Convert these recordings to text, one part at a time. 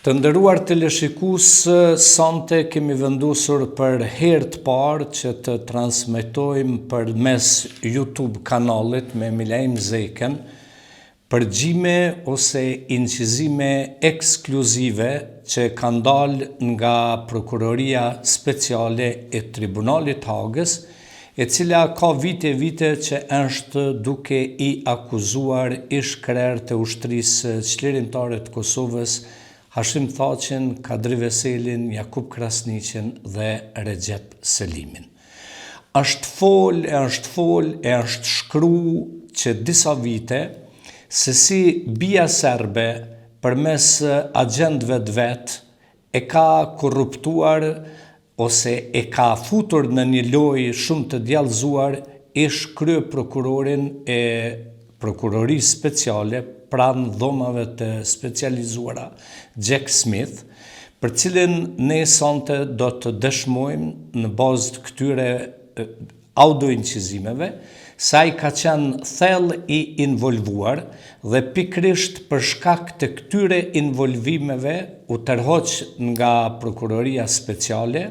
Të nderuar teleshikues, sonte kemi vendosur për herë të parë që të transmetojmë përmes YouTube kanalit me Milajm Zeken përgjime ose incizime ekskluzive që kanë dalë nga Prokuroria Speciale e Tribunalit Hagës, e cila ka vite që është duke i akuzuar ish-krer të ushtrisë qlerimtare të Kosovës, Hashim Thaqin, Kadri Veselin, Jakub Krasniqin dhe Recep Selimin. Është shkru që disa vite se si bia serbe përmes agjentëve të vet e ka korruptuar ose e ka futur në një lojë shumë të djallëzuar ish kryeprokurorin e Prokurorisë Speciale pranë dhomave të specializuara Jack Smith, për cilin ne sonte do të dëshmojmë në bazë të këtyre audioincizimeve se ai ka qenë thellë i involvuar dhe pikërisht për shkak të këtyre involvimeve u tërhoq nga Prokuroria Speciale,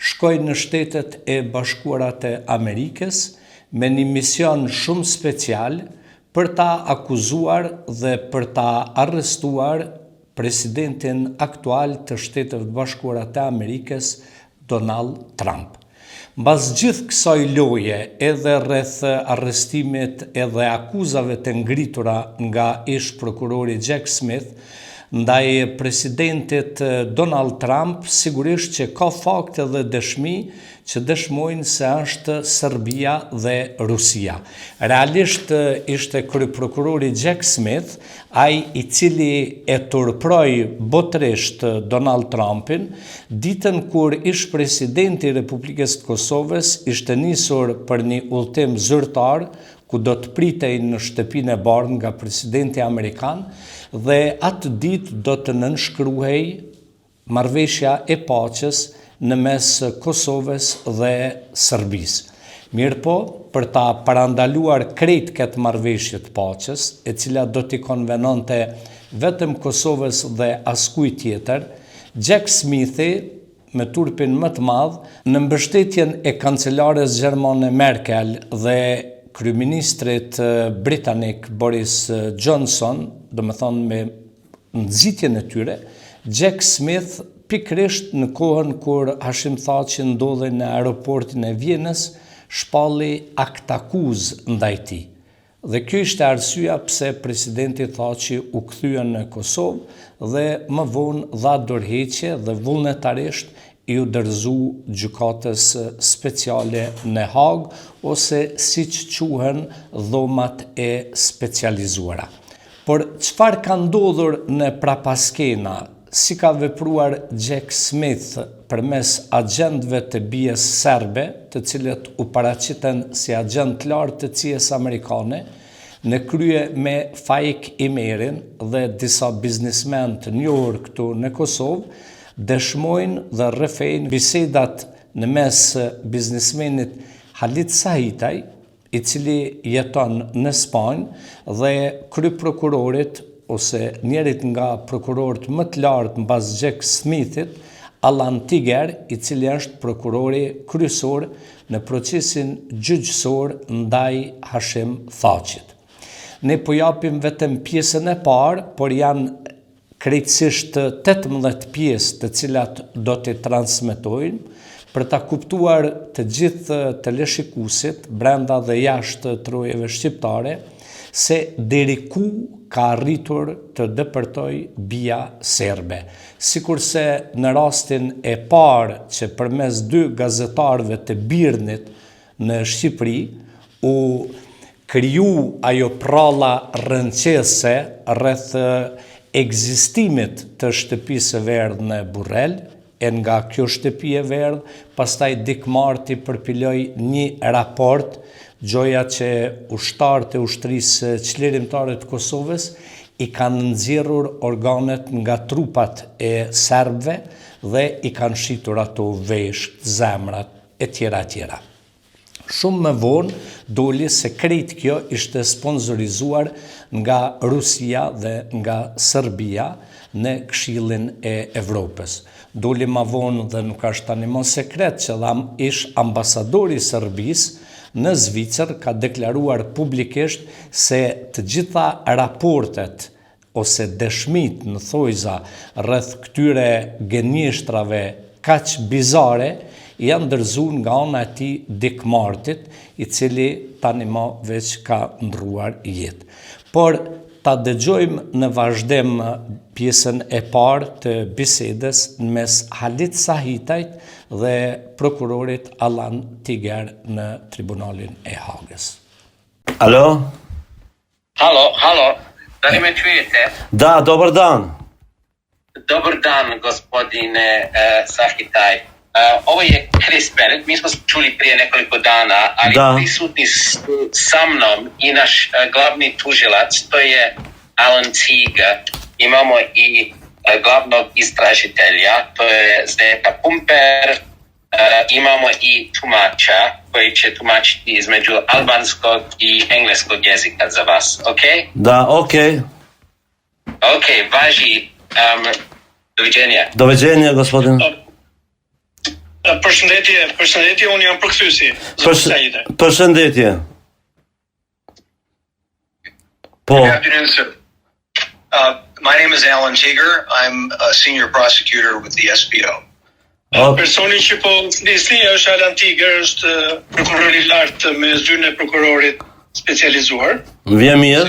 shkoi në Shtetet e Bashkuara të Amerikës me një mision shumë special për ta akuzuar dhe për ta arrestuar presidentin aktual të Shtetet e Bashkuara të Amerikës, Donald Trump. Mbas gjithë kësaj loje, edhe rreth arrestimit edhe akuzave të ngritura nga ish prokurori Jack Smith, ndaj presidentit Donald Trump, sigurisht që ka fakte dhe dëshmi që dëshmojnë se është Serbia dhe Rusia. Realisht ishte kryeprokurori Jack Smith, ai i cili e turproi botërisht Donald Trumpin, ditën kur ish presidenti i Republikës të Kosovës ishte nisur për një udhëtim zyrtar ku do të pritej në shtëpinë e bardhë nga presidenti amerikan, dhe atë ditë do të nënshkruhej marrëveshja e paqes në mes Kosovës dhe Serbisë. Mirëpo, për ta parandaluar krejt këtë marrëveshje të paqes, e cila do t'i konvenonte vetëm Kosovës dhe askujt tjetër, Jack Smithi, me turpin më të madh, në mbështetjen e kancelares gjermane Merkel dhe kryeministrit britanik Boris Johnson, do me thonë me nxitjen e tyre, Jack Smith pikërisht në kohën kur Hashim Thaçi ndodhej në aeroportin e Vjenës, shpalli aktakuz ndaj tij. Dhe kjo ishte arsyeja pse presidenti Thaçi u kthye në Kosovë dhe më vonë dha dorëheqje dhe vullnetarisht i u dorëzu gjykatës speciale në Hagë, ose siç quhen dhomat e specializuara. Por çfarë ka ndodhur në prapaskena, si ka vepruar Jack Smith përmes agjentëve të bijes serbe, të cilët u paraqiten si agent lartë të CIA-s amerikane, në krye me Faik Imerin dhe disa biznesmen të njohur këtu në Kosovë, dëshmojnë dhe rrëfejnë bisedat në mes biznesmenit Halit Sahitaj, i cili jeton në Spanjë, dhe kryeprokurorit ose njerit nga prokurorët më të lartë mbas Jack Smithit, Alan Tiger, i cili është prokurori kryesor në procesin gjyqësor ndaj Hashim Thaqit. Ne po japim vetëm pjesën e parë, por janë krejtësisht 18 pjesë të cilat do të transmetojnë, për ta kuptuar të gjithë teleshikuesit brenda dhe jashtë trojeve shqiptare se deri ku ka arritur të depërtoj bia serbe. Sikurse në rastin e parë që përmes 2 gazetarëve të Birnit në Shqipëri u kriju ajo pralla rënqese rreth ekzistimit të shtëpisë së verdhë në Burrel, e nga kjo shtëpi e verdhë, pastaj Dick Marty përpiloi një raport, gjoja që ushtarët e ushtrisë qlerimtare të Kosovës i kanë nxjerrur organet nga trupat e serbëve dhe i kanë shitur ato vesh, zemrat, e tjera. Shumë më vonë doli se krejt kjo ishte sponsorizuar nga Rusia dhe nga Serbia në Këshillin e Evropës. Doli ma vonë dhe nuk është tani më sekret që ish ambasadori i Serbisë në Zvicër ka deklaruar publikisht se të gjitha raportet ose dëshmit në thojza rreth këtyre gënjeshtrave kaq bizare janë ndërzuar nga ana e tij Dick Martit, i cili tani më veç ka ndruar jetë. Por ta dëgjojmë në vazhdim pjesën e parë të bisedës mes Halit Sahitajt dhe prokurorit Alan Tiger në Tribunalin e Hagës. Alo? Halo, da li me čujete? Da, dobar dan. Dobar dan, gospodine Sahitaj. Ovo je Chris Bennett, mi smo se čuli prije nekoliko dana, ali prisutni su sa mnom i naš glavni tužilac, to je Alan Tiger. Imamo i glavnog istražitelja, to je Zdenka Pumper, imamo i tumača koji će tumačiti između albanskog i engleskog jezika za vas, ok? Da, ok. Ok, važi, doviđenja. Doviđenja, gospodin. Përshëndetje, unë jam përkthyesi. Përshëndetje. Po. Good afternoon, sir. My name is Alan Tiger. I'm a senior prosecutor with the SBO. Personi që po flisni është Alan Tiger, është prokuror I lartë me zyrën e prokurorit specializuar. Vjen mirë.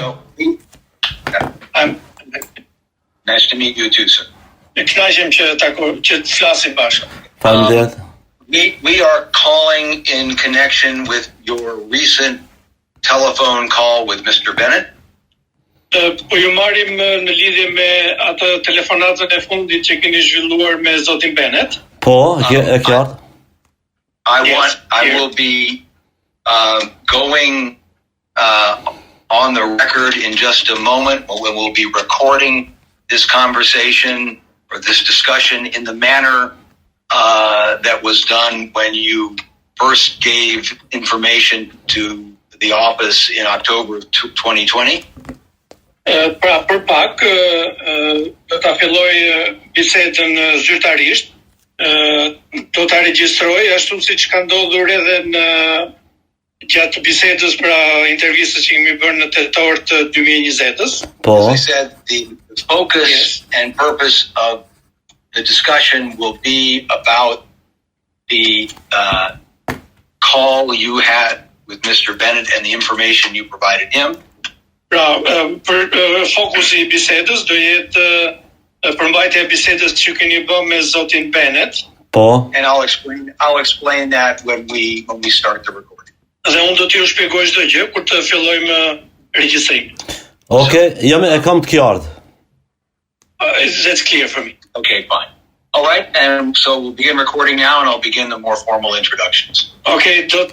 Nice to meet you too, sir. Ne kënaqem që të flasim bashkë. Faleminderit. We are calling in connection with your recent telephone call with Mr. Bennett. Po ju marrim në lidhje me atë telefonatën e fundit që keni zhvilluar me zotin Bennett. Po, e qartë. I will be going on the record in just a moment when we'll be recording this conversation or this discussion in the manner that was done when you first gave information to the office in October of 2020. Pra për pak do ta filloj bisedën zyrtarisht, do ta regjistroj ashtu siç ka ndodhur edhe në gjatë bisedës pra intervistës që kemi bërë në tetor të 2020-s. Po. As I said, the focus and purpose of the discussion will be about the call you had with Mr. Bennett and the information you provided him. Pra, për fokusi I bisedës do jetë përmbajtja e bisedës që keni bërë me zotin Bennett. Po. And I'll explain that when we start the recording. Dhe unë do t'ju shpjegoj çdo gjë kur të fillojmë regjistrimin. Okay, e kam të qartë. That's clear for me. Okay, fine. All right, and so we'll begin recording now, and I'll begin the more formal introductions. Okay, do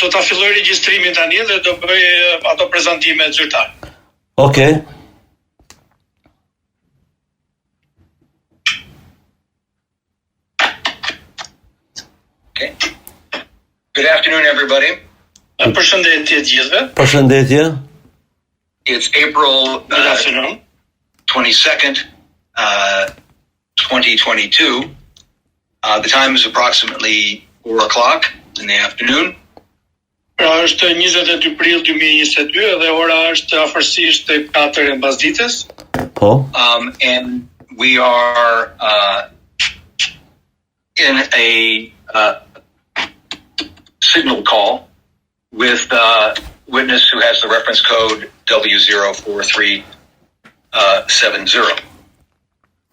ta filloj regjistrimin tani dhe do bëj ato prezantimet zyrtare. Okay. Okay. Good afternoon, everybody. Përshëndetje të gjithëve. Përshëndetje. It's April Good afternoon. 22nd, 2022. The time is approximately 4 o'clock in the afternoon. Pra është 22 prill 2022 dhe ora është afërsisht 4 e mbasdites. Po. And we are in a signal call with a witness who has the reference code W04370.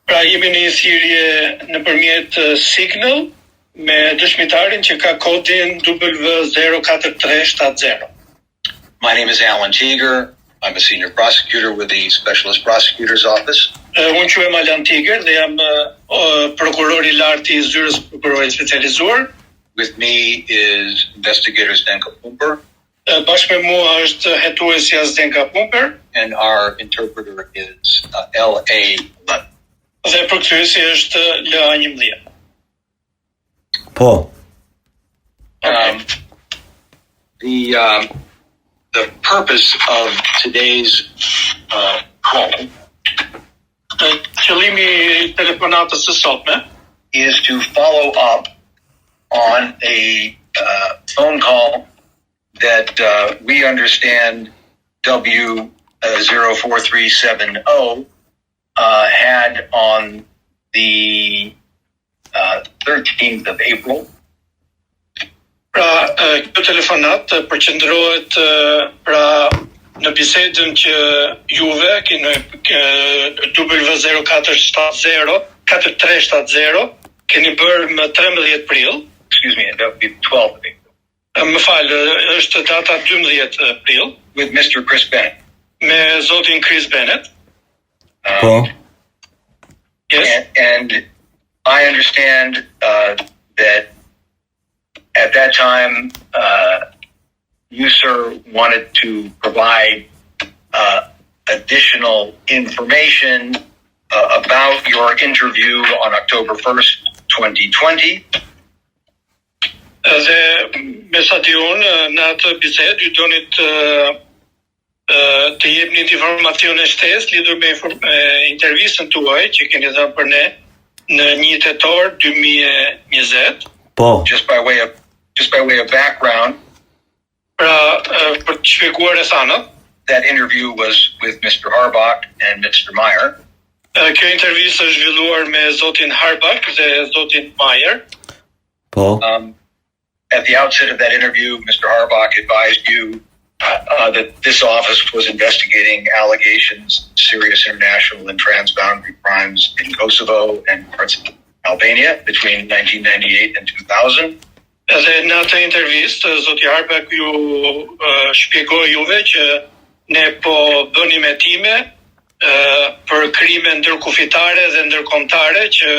Pra jemi në një thirrje nëpërmjet Signal me dëshmitarin që ka kodin W04370. My name is Alan Tiger. I'm a senior prosecutor with the Specialist Prosecutor's Office. Unë quhem Alan Tiger dhe jam prokuror I lartë I zyrës prokurorit specializuar. With me is investigator Zdenka Pumper. Bashkë me mua është hetuesja Zdenka Pumper. And our interpreter is LA11. Dhe përkthyesi është LA11. Po. the purpose of today's call Qëllimi I telefonatës së sotme is to follow up on a phone call that we understand W04370 had on the 13th of April. Pra, kjo telefonat përqendrohet pra në bisedën që juve keni W0470 keni bërë më 13 prill. Excuse me, that would be 12th of April. Më falë, është data 12 prill. With Mr. Chris Bennett. Me zotin Chris Bennett. Po. Yes. And I understand that at that time, you, sir, wanted to provide additional information about your interview on October 1st, 2020. Dhe me sa di unë, në atë bisedë, ju donit të jepni informacione shtesë lidhur me intervistën tuaj që keni dhënë për ne në 1 tetor 2020. Po. Just by way of background, Pra, për të shpjeguar rrethanat, that interview was with Mr. Harbach and Mr. Meyer. Kjo intervistë është zhvilluar me zotin Harbach dhe zotin Meyer. Po. At the outset of that interview, Mr. Harbach advised you that this office was investigating allegations of serious international and transboundary crimes in Kosovo and parts of Albania between 1998 and 2000. Edhe në atë intervistë, zoti Harbach ju shpjegoi juve që ne po bënim hetime për krime ndërkufitare dhe ndërkombëtare që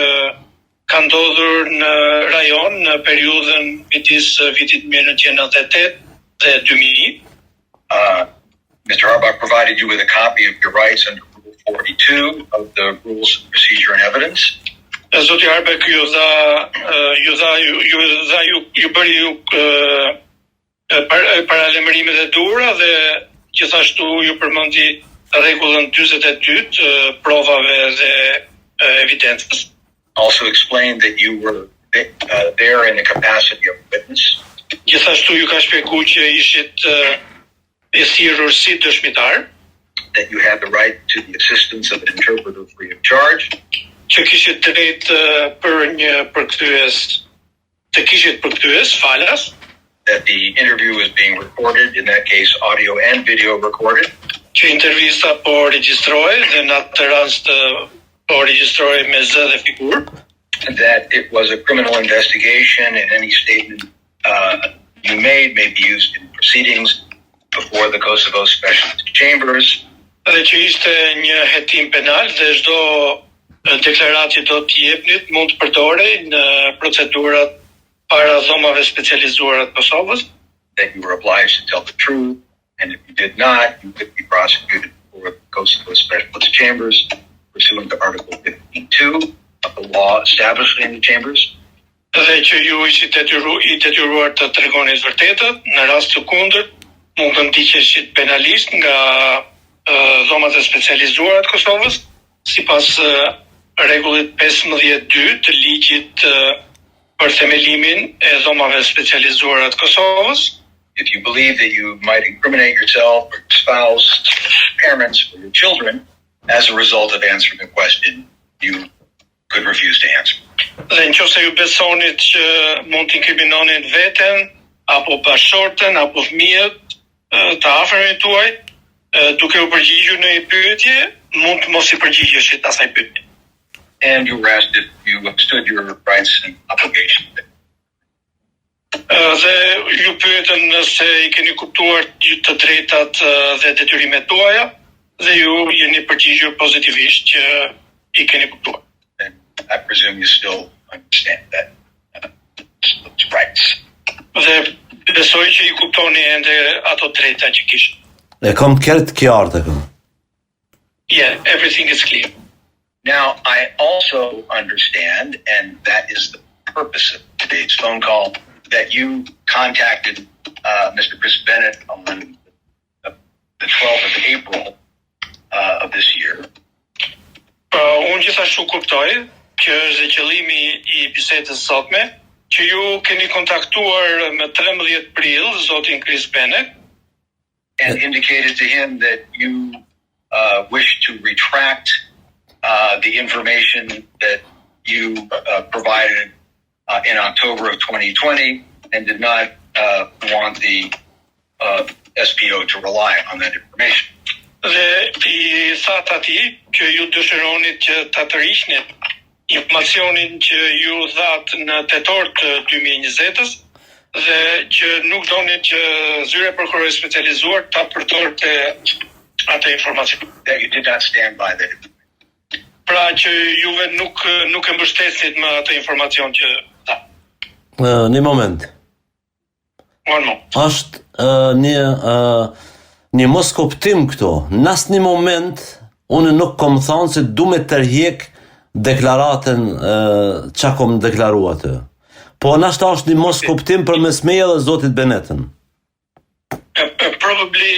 ka ndodhur në rajon në periudhën midis vitit 1998 dhe 2000. Mr. Harbach provided you with a copy of your rights under Rule 42 of the Rules of Procedure and Evidence. Zoti Harbach ju bëri paralajmërimet e duhura dhe gjithashtu ju përmendi rregullën 42 provave dhe evidencës. Also explained that you were there in the capacity of a witness. Gjithashtu ju ka shpjeguar që ishit e thirrur si dëshmitar. That you had the right to the assistance of an interpreter free of charge. Që kishit drejt për një përkthyes falas. That the interview was being recorded, in that case audio and video recorded. Që intervista po regjistrohej dhe në atë rast po regjistrohej me zë dhe figurë. That it was a criminal investigation and any statement you made may be used in proceedings before the Kosovo Specialist Chambers. Dhe që ishte një hetim penal dhe çdo deklaratë që do t'i jepnit mund të përdorej në procedurat para dhomave specializuara të Kosovës. That you were obliged to tell the truth, and if you did not, you could be prosecuted before the Kosovo Specialist Chambers pursuant to Article 52 of the law establishing the chambers. Dhe që ju ishit detyruar të tregoni të vërtetën, në rast të kundërt mund të ndiqeshit penalisht nga dhomat e specializuara të Kosovës, sipas rregullit 15.2 të ligjit për themelimin e dhomave specializuara të Kosovës. If you believe that you might incriminate yourself or your spouse, parents, or your children as a result of answering a question, you could refuse to answer. Dhe nëse ju besonit që mund të inkriminonin veten, apo bashkëshorten, apo fëmijët të afërmit tuaj, duke u përgjigjur në një pyetje, mund të mos I përgjigjeshit asaj pyetje. And you were asked if you understood your rights and obligations. Dhe ju pyetën nëse I keni kuptuar të drejtat dhe detyrimet tuaja, dhe ju jeni përgjigjur pozitivisht që I keni kuptuar. And I presume you still understand that those rights. Dhe besoj që I kuptoni ende ato drejta që kishit. E kam të kërët qartë e kam. Yeah, everything is clear. Now, I also understand, and that is the purpose of today's phone call, that you contacted Mr. Chris Bennett on the 12th of April of this year. Unë gjithashtu kuptoj që është qëllimi I bisedës sotme, që ju keni kontaktuar më 13 prill zotin Chris Bennett and indicated to him that you wish to retract the information that you provided in October of 2020 and did not want the SPO to rely on that information. Dhe I thatë atij që ju dëshironit që ta tërhiqnit informacionin që ju thatë në tetor të 2020-s dhe që nuk donin që zyra e prokurorit specializuar ta përdorte atë informacion. That you did not stand by that. Pra që juve nuk e mbështesnit më atë informacion që tha. Një moment. One moment. Është një mos kuptim këto. Në asnjë moment unë nuk kom thonë se du me tërhiq deklaratën çka kom deklaruar atë. Po nashta është një mos kuptim përmes meje dhe zotit Bennettën. Probably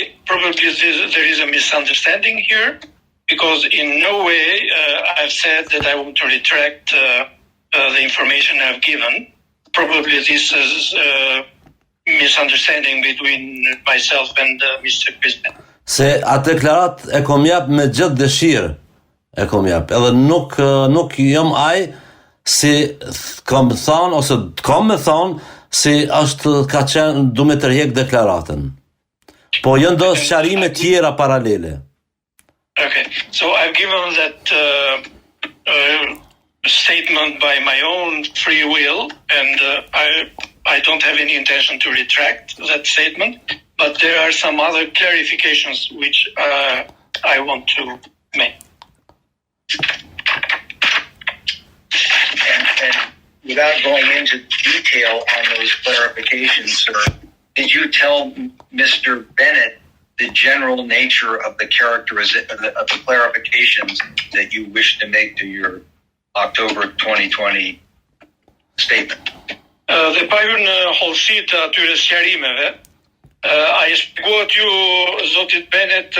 there is a misunderstanding here, because in no way I've said that I want to retract the information I've given. Probably this is misunderstanding between myself and Mr. Crispin. Se atë deklarat e kom jap me gjithë dëshirë. E kom jap. Edhe nuk jam ai si kam thënë ose kam me thënë si është ka qenë du me tërheq deklaratën. Po janë do sqarime tjera paralele. Okay, so I've given that statement by my own free will, and I don't have any intention to retract that statement, but there are some other clarifications which I want to make. And without going into detail on those clarifications, sir, did you tell Mr. Bennett the general nature of the of the clarifications that you wish to make to your October 2020 statement? Dhe pa hyrë në hollësi të atyre sqarimeve, a I shpjeguat ju zotit Bennett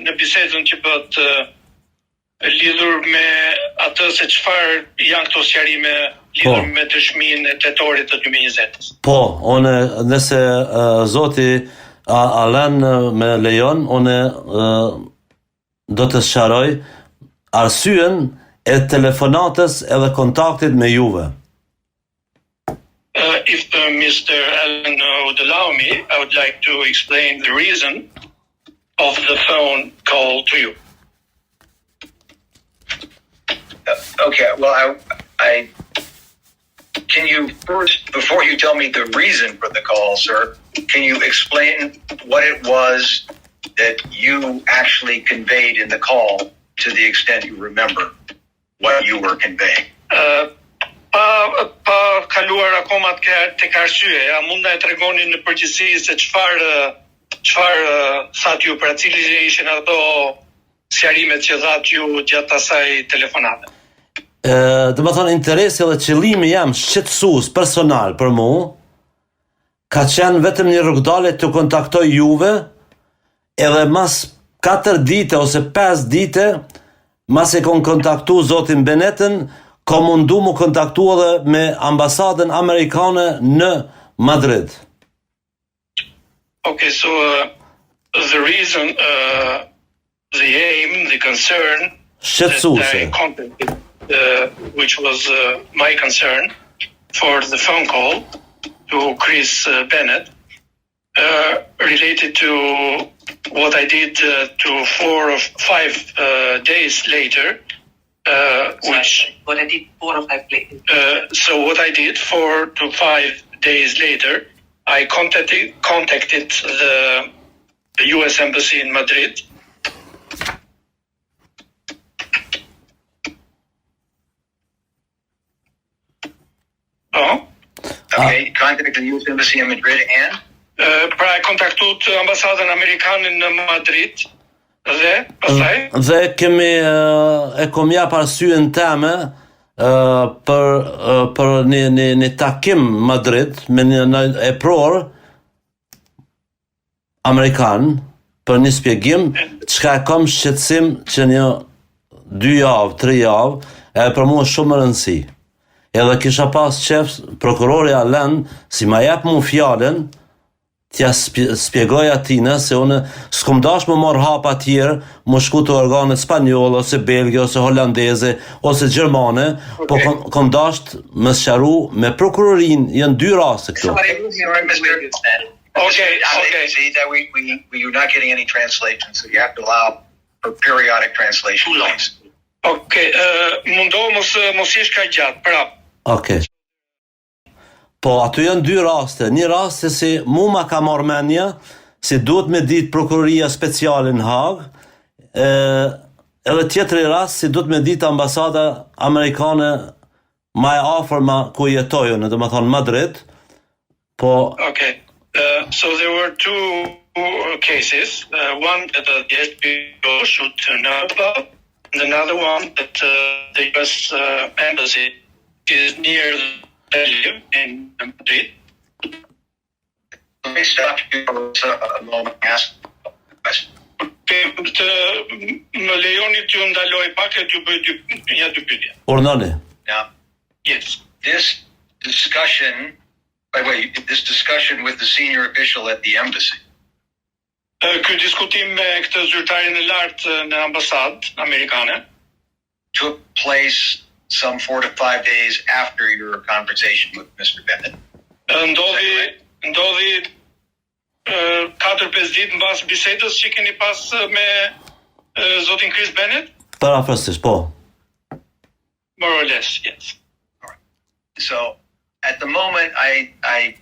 në bisedën që bët lidhur me atë se çfarë janë këto sqarime lidhur me dëshminë e tetorit të 2020-s? Po, unë nëse zoti Alan me lejon, unë do të sqaroj arsyen e telefonatës edhe kontaktit me juve. If Mr. Allen would allow me, I would like to explain the reason of the phone call to you. Okay, well, I can you first, before you tell me the reason for the call, sir, can you explain what it was that you actually conveyed in the call to the extent you remember what you were conveying? Pa kaluar akoma tek arsyeja, mund na e tregoni në përgjithësi se çfarë thatë ju, pra cilë ishin ato sqarimet që thatë ju gjatë asaj telefonate? Do të thonë interesi dhe qëllimi jam shqetësues personal për mua ka qenë vetëm një rrugdalje të kontaktoj juve, edhe mas 4 dite ose 5 dite mas e kon kontaktu zotin Bennettën, ka mundu mu kontaktu edhe me ambasadën amerikane në Madrid. Okay, so the reason, the aim, the concern that I contacted, which was my concern for the phone call to Chris Bennett, related to what I did to 4 or 5 days later, what I did 4 or 5 days. So what I did 4 to 5 days later, I contacted the U.S. Embassy in Madrid. Okay, contacted the U.S. Embassy in Madrid and? Pra e kontaktut ambasadën amerikane në Madrid dhe pastaj? Dhe kemi e kom jap arsyen teme për një takim Madrid me një epror Amerikan për një shpjegim çka e kam shqetësim që një 2 javë, 3 javë, e për mua shumë më rëndësi. Edhe kisha pas qef prokurori Alen si ma jep mu fjalën t'ja spjegoj atina se unë s'kom dash më marr hapa tjerë, më shku të organet spanjolle, ose belge, ose holandeze, ose gjermane, po kom dash më sqaru me prokurorin, janë 2 raste këtu. Okay. See that we're not getting any translation, so you have to allow for periodic translation. Okay, mundohu mos jesh ka gjatë, prap. Okay. Po aty janë 2 raste. Një rast se si mu ma ka marrë mendja si duhet me ditë prokuroria speciale në Hag, edhe tjetëri rast si duhet me ditë ambasada amerikane ma e afërma ku jetojnë, do të thonë Madrid. Po Okay. So there were 2 cases. One that the SPO should know about, and another one that the U.S. Embassy is near Belgium in Madrid. Let me stop you for a moment and ask a question. Më lejoni t'ju ndaloj pak e t'ju bëj 2 pyetje. urdhoni. Now, Yes. this discussion with the senior official at the embassy, Ky diskutim me këtë zyrtarin e lartë në ambasadë amerikane took place some 4 to 5 days after your conversation with Mr. Bennett. ndodhi 4-5 ditë mbas bisedës që keni pas me zotin Chris Bennett? Parafrasisht, po. More or less, yes. So, at the moment, I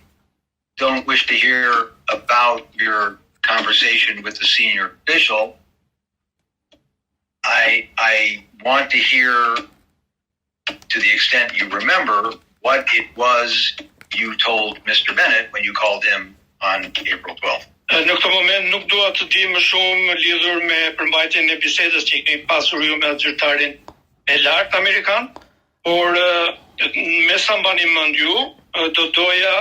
don't wish to hear about your conversation with the senior official. I want to hear, to the extent you remember, what it was you told Mr. Bennett when you called him on April 12th. Në këtë moment nuk dua të di më shumë lidhur me përmbajtjen e bisedës që keni pasur ju me zyrtarin e lartë amerikan, por me sa mbani mend ju, do doja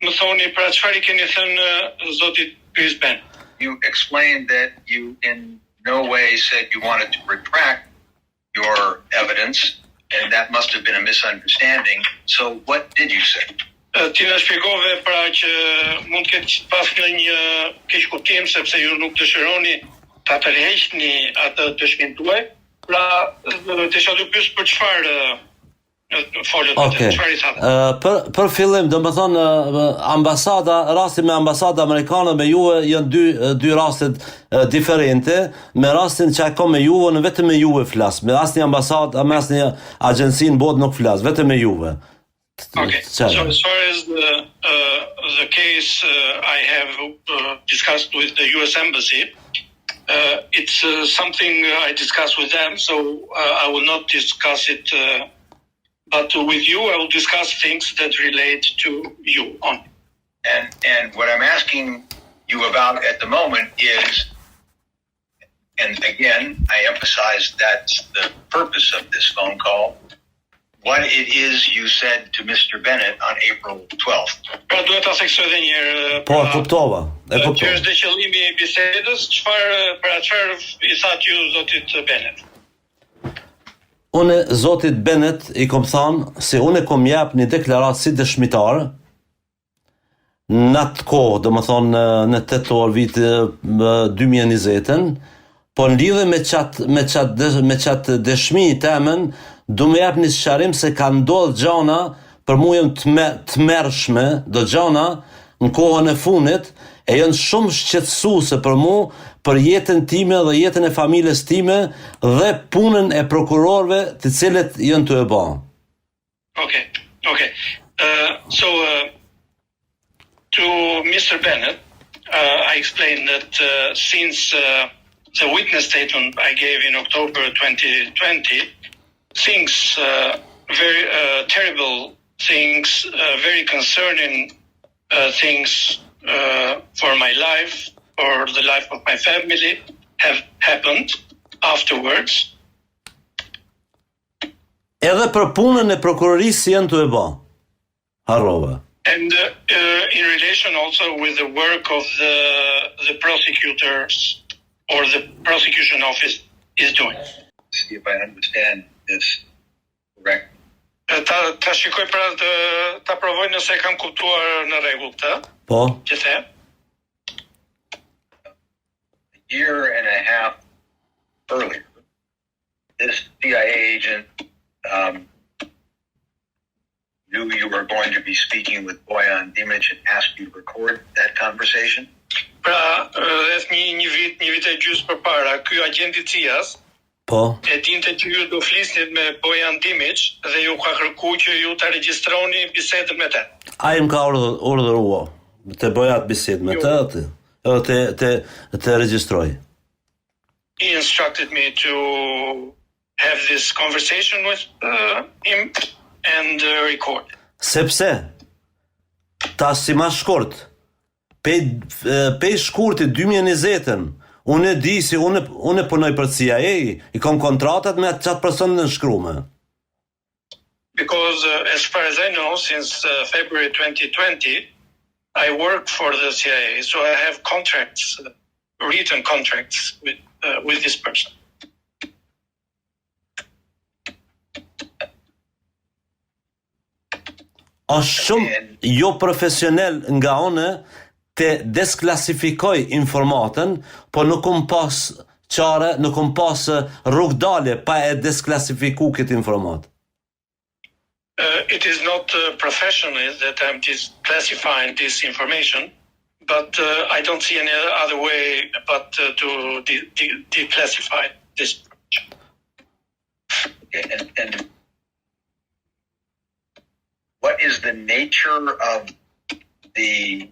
më thoni pra çfarë i keni thënë zotit Chris Bennett. You explained that you in no way said you wanted to retract your evidence, and that must have been a misunderstanding. So what did you say? Ti na shpjegove pra që mund të ketë pas një keqkuptim sepse ju nuk dëshironi ta tërheqni atë dëshminë tuaj. Pra, të isha dy pyes për çfarë folët, çfarë i thatë? Për fillim, do të thonë rasti me ambasadën amerikane me juve janë dy raste diferente. Me rastin që ka me juve, në vetëm me juve flas. Me asnjë ambasadë, me asnjë agjenci në botë nuk flas, vetëm me juve. Okay. So as far as the case I have discussed with the U.S. Embassy, it's something I discussed with them, so I will not discuss it. But with you, I will discuss things that relate to you only. And what I'm asking you about at the moment is, and again, I emphasize that's the purpose of this phone call, what it is you said to Mr. Bennett on April 12th. Pra duhet ta theksoj edhe një herë. Po, kuptova. Që është qëllimi i bisedës, çfarë i thatë ju zotit Bennett? Unë zotit Bennett i kom thanë se unë kom jap një deklaratë si dëshmitar në atë kohë, do më thonë në 8 orë vitë 2020, po në lidhe me qatë dëshmi i temen, du me jap një sqarim se ka ndodhë gjana për mu jënë të mërshme, do gjana në kohën e funit, e jënë shumë shqetësuese për mu, për jetën time dhe jetën e familjes time dhe punën e prokurorëve të cilët janë të e bën. Okay. So to Mr. Bennett, I explained that since the witness statement I gave in October 2020, things, very terrible things, very concerning things for my life, or the life of my family, have happened afterwards. Edhe për punën e prokurorisë janë të e bën. Harrova. And in relation also with the work of the prosecutors or the prosecution office is doing. See if I understand this correct. Ta shikoj pra ta provoj nëse kam kuptuar në rregull këtë. Po. Që the. A year and a half earlier, this CIA agent knew you were going to be speaking with Bojan Dimic and asked you to record that conversation? Pra, rreth një vit e gjysmë përpara, ky agent I CIA-s Po. e dinte që ju do flisnit me Bojan Dimic dhe ju ka kërkuar që ju ta regjistroni bisedën me të. Ai më ka urdhëruar të bëja atë bisedë me të atë. Të regjistroj. He instructed me to have this conversation with him and record. Sepse ta si ma shkurt pe shkurtit 2020-ën unë e di si unë punoj për CIA, I kam kontratat me atë person në shkrume. Because as far as I know, since February 2020, I work for the CIA, so I have contracts, written contracts with this person. Është shumë jo profesional nga unë të desklasifikoj informatën, po nuk kom pas qare, nuk kom pas rrugë dalje pa e desklasifiku këtë informat. It is not professionally that I'm classifying this information, but I don't see any other way but to declassify this information. Okay, and what is the nature of the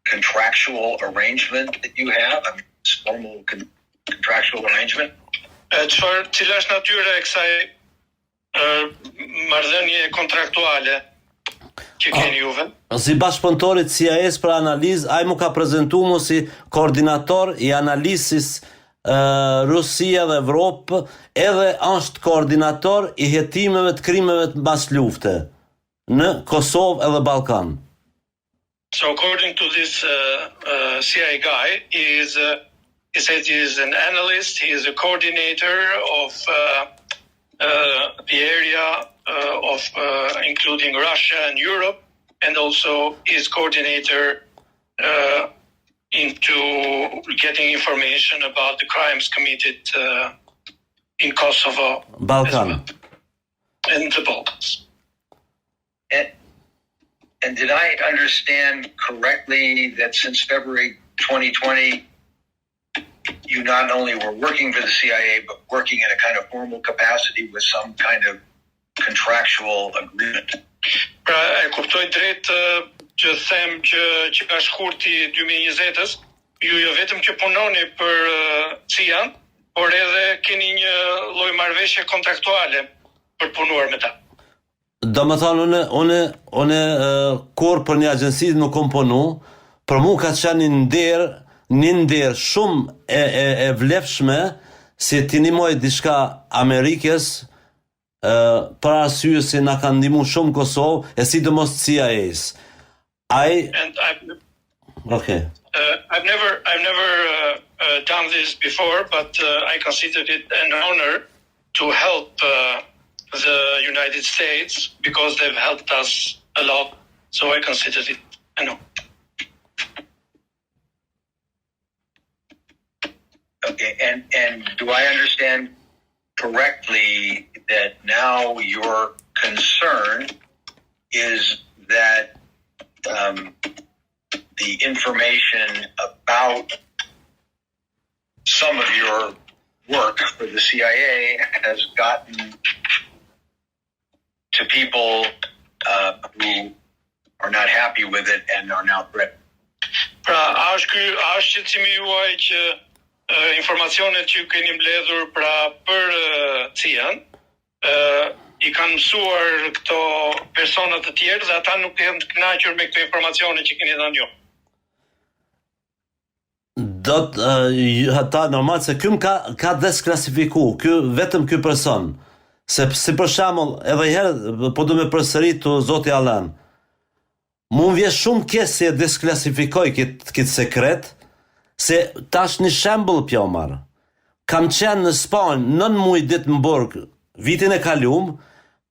contractual arrangement that you have? I mean, it's formal contractual arrangement? Cila është natyra e kësaj marrëdhënie kontraktuale që keni juve? Si bashkëpunëtorit CIA-s për analizë, ai më ka prezantuar mu si koordinator I analizis Rusia dhe Evropë, edhe është koordinator I hetimeve të krimeve të mbas lufte në Kosovë edhe Ballkan. So according to this CIA guy, he says he is an analyst, he is a coordinator of the area of including Russia and Europe, and also is coordinator into getting information about the crimes committed in Kosovo, Balkan. And the Balkans. And did I understand correctly that since February 2020, you not only were working for the CIA, but working in a kind of formal capacity with some kind of contractual agreement? Pra, e kuptoj drejt që them që ka shkurti 2020-s, ju jo vetëm që punoni për CIA, por edhe keni një lloj marrëveshje kontraktuale për punuar me ta. Do më thonë, unë kur për një agjensi nuk kom punu, për mu ka qenë një nder shumë e vlefshme si t'i nimoj diçka Amerikës, për arsye se na kanë ndihmu shumë Kosovë, e sidomos CIA-s. Okay. I've never done this before, but I considered it an honor to help the United States because they've helped us a lot. So I considered it an honor. Okay, and do I understand correctly that now your concern is that the information about some of your work for the CIA has gotten to people who are not happy with it and are now threatened? Pra, a është shqetësimi juaj që informacionet që keni mbledhur pra për CIA-n I kanë mësuar këto persona të tjerë dhe ata nuk janë të kënaqur me këto informacione që keni dhënë ju? Ata normal se ky ka desklasifiku, vetëm ky person. Se si për shembull, edhe herë po do me përsëritu zoti Allan. mu më vje shumë keq se e desklasifikoj këtë sekret, se tash një shembull pjo marë. Kam qenë në Spanjë 9 muaj ditë në burg vitin e kalum,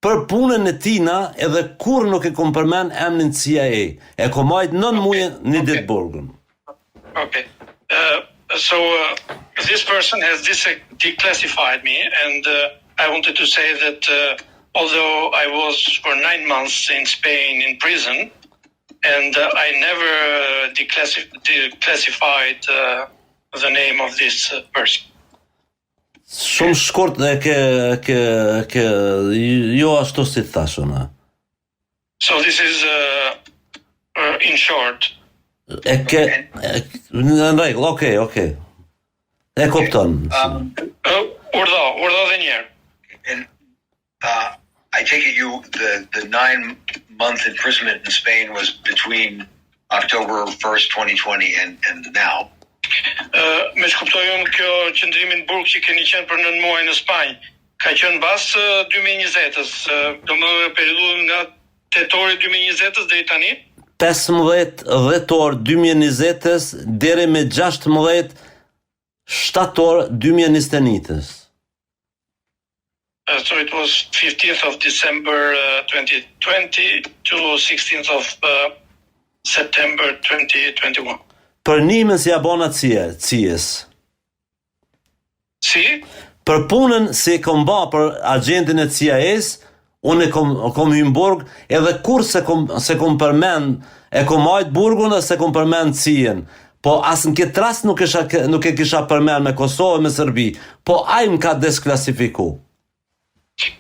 për punën e tina edhe kur nuk e kom përmen emnin CIA. E kom majt 9 muaj një ditë burgun. Okay. So this person has declassified me, and I wanted to say that although I was for 9 months in Spain in prison, and I never declassified the name of this person. Shumë shkurt ke jo ashtu si thashuna. So this is in short. Në rregull, okay. E kupton. Urdhë dhe njerë. And I take it the 9-month imprisonment in Spain was between October 1st, 2020 and now. Me shkuptoj unë kjo qëndrimin në burg që keni qenë për 9 muaj në Spanjë, ka qenë bas 2020-ës, do më periudhën nga tetori 2020-ës deri tani? 15 dhjetor 2020-ës deri me 16 shtator 2021-ës. So it was 15th of December 2020 to 16th of September 2021. Për nimën si abona cies. Si? Për punën si kom ba për agentin e CIA-s, unë kom hyn burg, edhe kur se kom përmend, e kom majt burgun dhe se kom përmend CIA-n. Po as në këtë rast nuk e kisha përmend me Kosovë, me Serbi, po ai më ka desklasifiku.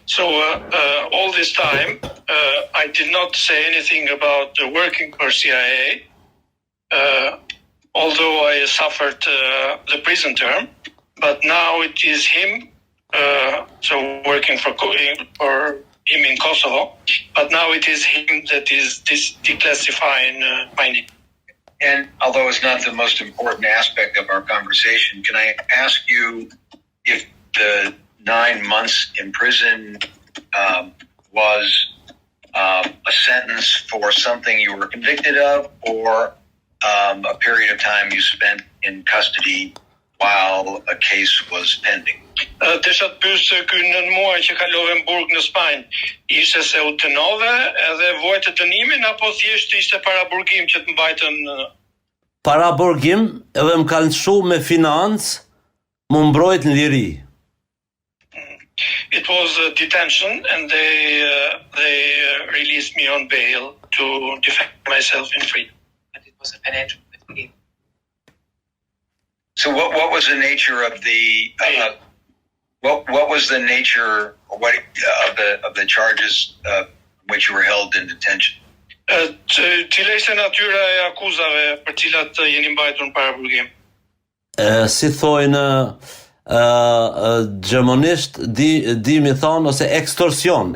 So all this time, I did not say anything about working for CIA, although I suffered the prison term, but now it is him, so working for him in Kosovo, but now it is him that is declassifying my name. And although it's not the most important aspect of our conversation, can I ask you if the 9 months in prison was a sentence for something you were convicted of, or a period of time you spent in custody while a case was pending? Desha të pyesë ky 9 muaj që kalove në burg në Spanjë, ishte se u dënove edhe vojtë dënimin apo thjesht ishte paraburgim që të mbajtën? Paraburgim edhe më kanë çu me financë, më mbrojt në liri. It was a detention, and they released me on bail to defend myself in freedom. And it was a financial gain. So what was the nature of the what was the nature of the charges which you were held in detention? Cila ishte natyra e akuzave për cilat jeni mbajtur në paraburgim? Si thojnë gjermanisht di mi thonë ose extorsion.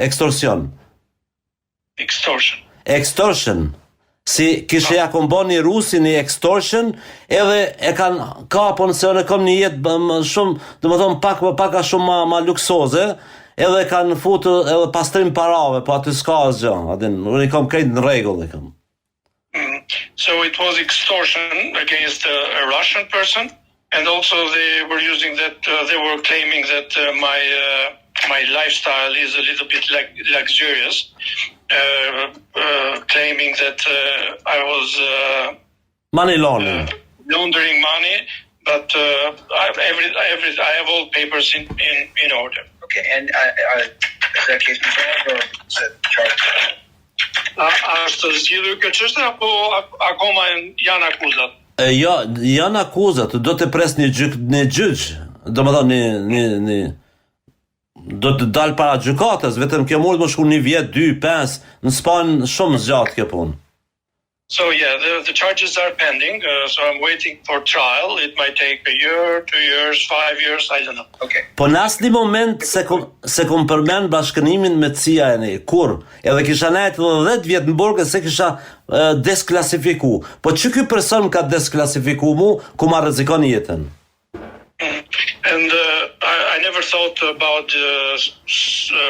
Si kishe ja kom bo një rusi një extortion, edhe e kanë kapon se unë kom një jetë shumë, dhe më thonë paka shumë ma luksoze, edhe kanë futu edhe pastrim parave, po aty s'ka asgjë, unë i kom krejt në rregull e kom. So it was extortion against a Russian person, and also they were using that, they were claiming that my lifestyle is a little bit luxurious, claiming that I was money laundering. Laundering money, but I have all papers in order. Okay, and is that case resolved or is it charged? Është zgjidhur kjo çështje apo akoma janë akuzat? Jo, janë akuzat, do të pres një gjyq, do më thonë do të dalë para gjykatës, vetëm kjo mund të më shku 1 vjet, 2, 5, në Spanjë shumë zgjatë kjo punë. So yeah, the charges are pending, so I'm waiting for trial. It might take a year, 2 years, 5 years, I don't know. Okay. Po në asnjë moment se kom përmend bashkënimin me CIA-n, kur edhe kisha nejt 10 vjet në burg se kisha desklasifiku. Po që ky person ka desklasifiku mu, ku ma rrezikon jetën. And I never thought about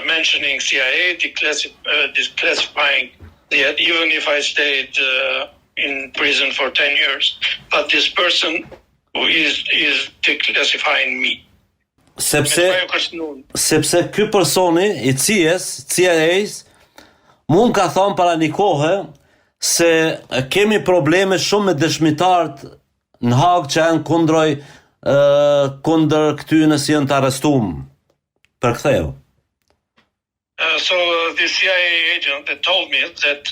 mentioning CIA, declassifying yet, even if I stayed in prison for 10 years, but this person who is declassifying me. Sepse ky personi i CIA-s mund ka thonë para një kohe se kemi probleme shumë me dëshmitarët në Hag që janë kundër këtyre që janë të arrestuar për ktheu. So the CIA agent that told me that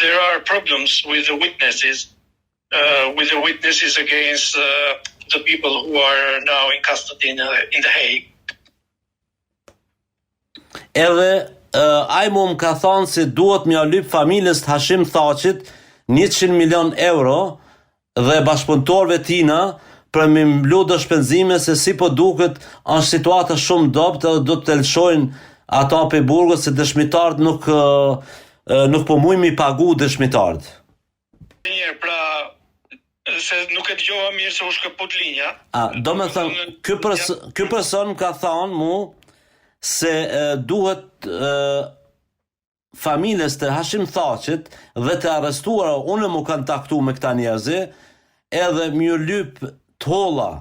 there are problems with the witnesses against the people who are now in custody in The Hague. Edhe ai më ka thonë se duhet m'ia lyp familjes të Hashim Thaqit 100 milion euro dhe bashkëpunëtorëve tina për me mblu do shpenzime se si po duket është situata shumë dobët edhe do të lëshojnë ata pe burgut se dëshmitarët nuk po mujnë mi pagu dëshmitarët. Njërë, pra, se nuk e dëgjova mirë se u shkëput linja. Do me thënë, ky person ka thonë mu se duhet familjes të Hashim Thaqit dhe të arrestuara, unë mu kanë taktu me këta njerëzi, edhe m'ju lyp t'holla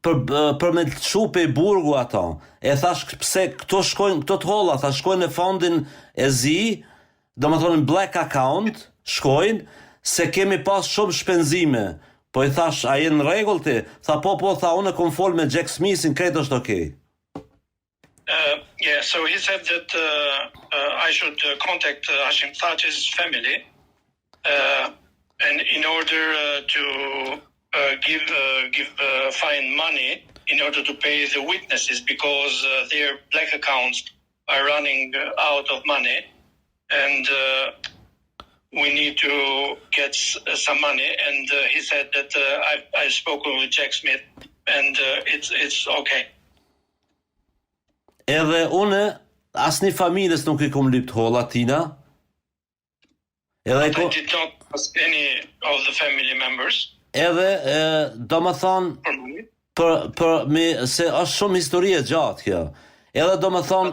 për me të shupe i burgu ata. E thash pse këto t'holla, thash shkojnë në fondin e zi, do me thonë black account, shkojnë, se kemi pas shumë shpenzime. Po i thash, a jenë rregull ti? Tha po, tha unë kom fol me Jack Smithin, krejt është okay. Yeah, so he said that I should contact Hashim Thaq's family and in order to give fine money in order to pay the witnesses because their black accounts are running out of money and we need to get some money, and he said that I've spoken with Jack Smith, and it's okay. Edhe une, asni familjes nuk I kom lypt holla tina. I did not ask any of the family members. Edhe, do më thonë, se është shumë historie gjatë kjo. Edhe do më thonë,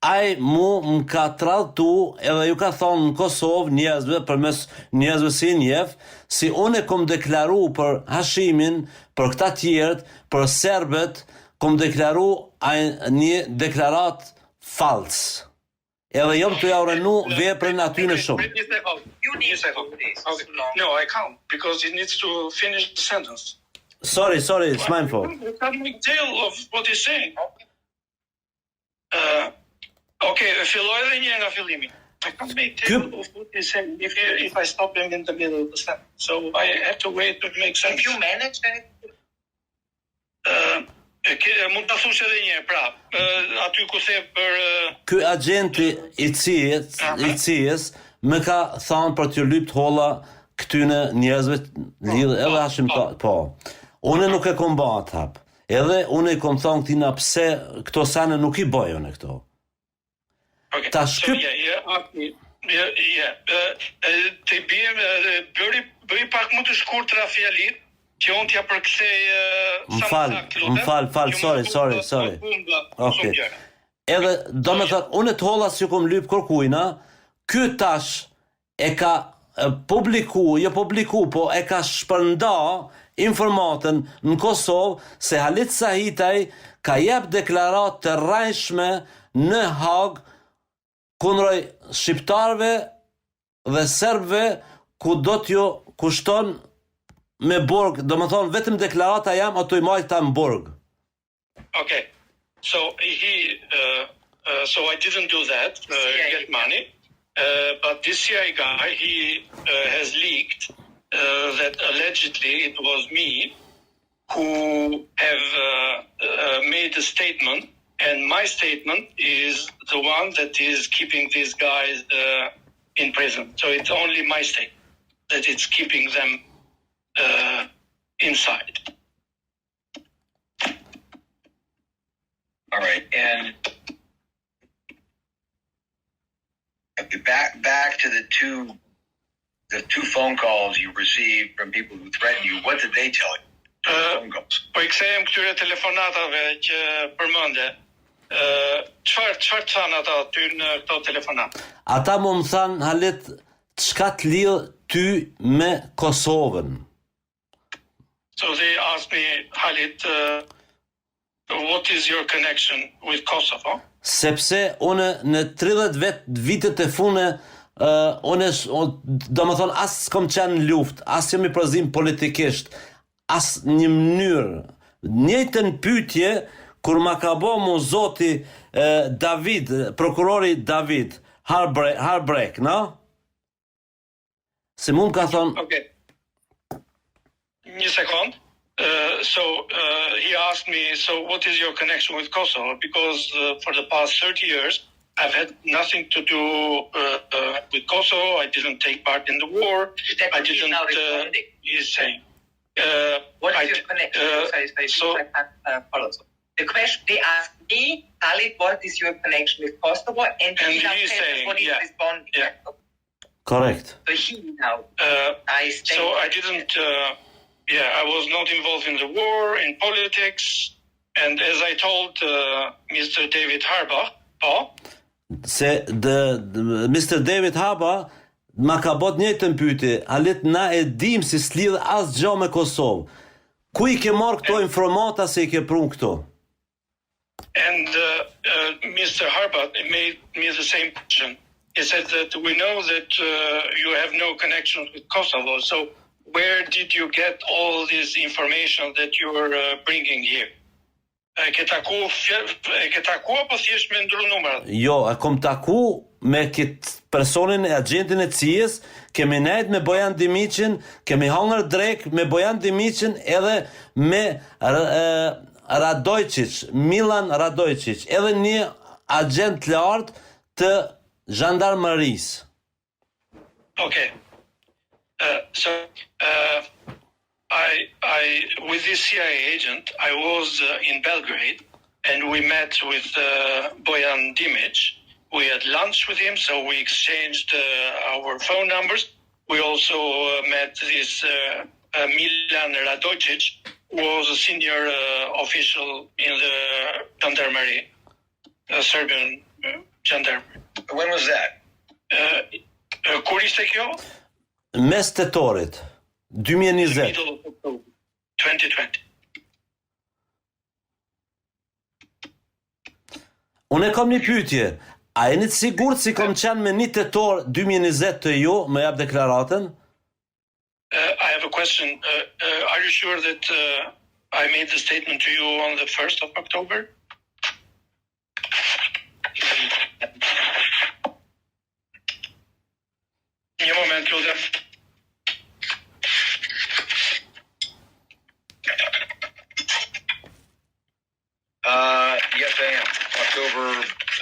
ai mu më ka tradhtu edhe ju ka thonë në Kosovë njerëzve përmes njerëzve si njef, si unë kom deklaru për Hashimin, për këta tjerët, për serbet, kom deklaru një deklarat fals. Edhe jom të ja urenu veprën aty në shumë. You need to please. Okay. No, I can't because it needs to finish the sentence. Sorry, it's my fault. You can't make deal of what he's saying. Okay, filloj edhe një nga fillimi. I can't make deal of what he's saying if I stop him in the middle of the sentence. So I have to wait to make sense. If you manage mund ta thush edhe një pra, aty ku the për ky agenti I CIA-s më ka thënë për t'ju lypt holla këtyne njerëzve lidhë edhe Hashim po. Unë nuk e kom bë atë hap. Edhe unë I kom thënë këtina pse këto sene nuk I bëj unë këto. Okay. Ta so të bëri pak më të shkurtra fjalit që unë t'ja përkthej Më fal, sorry. Okay. Edhe do me thënë, unë të holla si kom lyp kërkujna, ky tash e ka publiku, po e ka shpërnda informatën në Kosovë se Halit Sahitaj ka jep deklarat të rrajshme në Hag kundroj shqiptarve dhe serbëve ku do t'ju kushton me burg, do më thonë vetëm deklarata jam ato I majta në burg. Okay. So so I didn't do that, get money. But this CIA guy, he has leaked that allegedly it was me who have made a statement, and my statement is the one that is keeping these guys in prison. So it's only my statement that it's keeping them inside. All right, and back to the two phone calls you received from people who threatened you. What did they tell you? Po I kthehem këtyre telefonatave që përmende. Çfarë thanë ata ty në këto telefonat? Ata më thanë, Halit, çka të lidh ty me Kosovën? So they asked me, Halit, what is your connection with Kosovo? Sepse unë në 30 vitet e fune, do më thonë, as s'kom qenë në luft, as jam i përzim politikisht, as një mënyrë, njëjtën pyetje, kur ma ka bo mu zoti David, prokurori David, Harbrek, no? Se mu më ka thonë... Okay. Një sekund. He asked me, so what is your connection with Kosovo? Because for the past 30 years, I've had nothing to do with Kosovo. I didn't take part in the war. I didn't. He's saying. What is your connection? The question they asked me, Halit, what is your connection with Kosovo? And he's saying, what he's responding. Yeah. Correct. So he now. So I didn't. I was not involved in the war, in politics, and as I told Mr. David Harbaugh, se Mr. David Harbaugh ma ka bot njëjtën pyetje, Halit, na e dim si s'lidh asgjë me Kosovë. Ku i ke marrë këto informata se I ke prun këto? And Mr. Harbaugh made me the same question. He said that we know that you have no connection with Kosovo, so where did you get all this information that you are bringing here? E ke taku apo thjesht me ndru numrat? Jo, e kom taku me këtë personin e agentin e CIA-s, kemi nejt me Bojan Dimiqin, kemi hangër drek me Bojan Dimiqin edhe me Radojčić, Milan Radojčić, edhe një agent lartë të zhandarmërisë. Okay. I with this CIA agent, I was in Belgrade, and we met with Bojan Dimic. We had lunch with him, so we exchanged our phone numbers. We also met this Milan Radojčić, who was a senior official in the gendarmerie, Serbian gendarmerie. When was that? Kur ishte kjo? Mes tetorit, 2020. Middle of October, 2020. Unë e kam një pyetje. A jeni të sigurt si kam qenë me 1 tetor 2020 të ju, më jap deklaratën? I have a question. Are you sure that I made the statement to you on the 1st of October? Një moment, lutem. Yes, I am.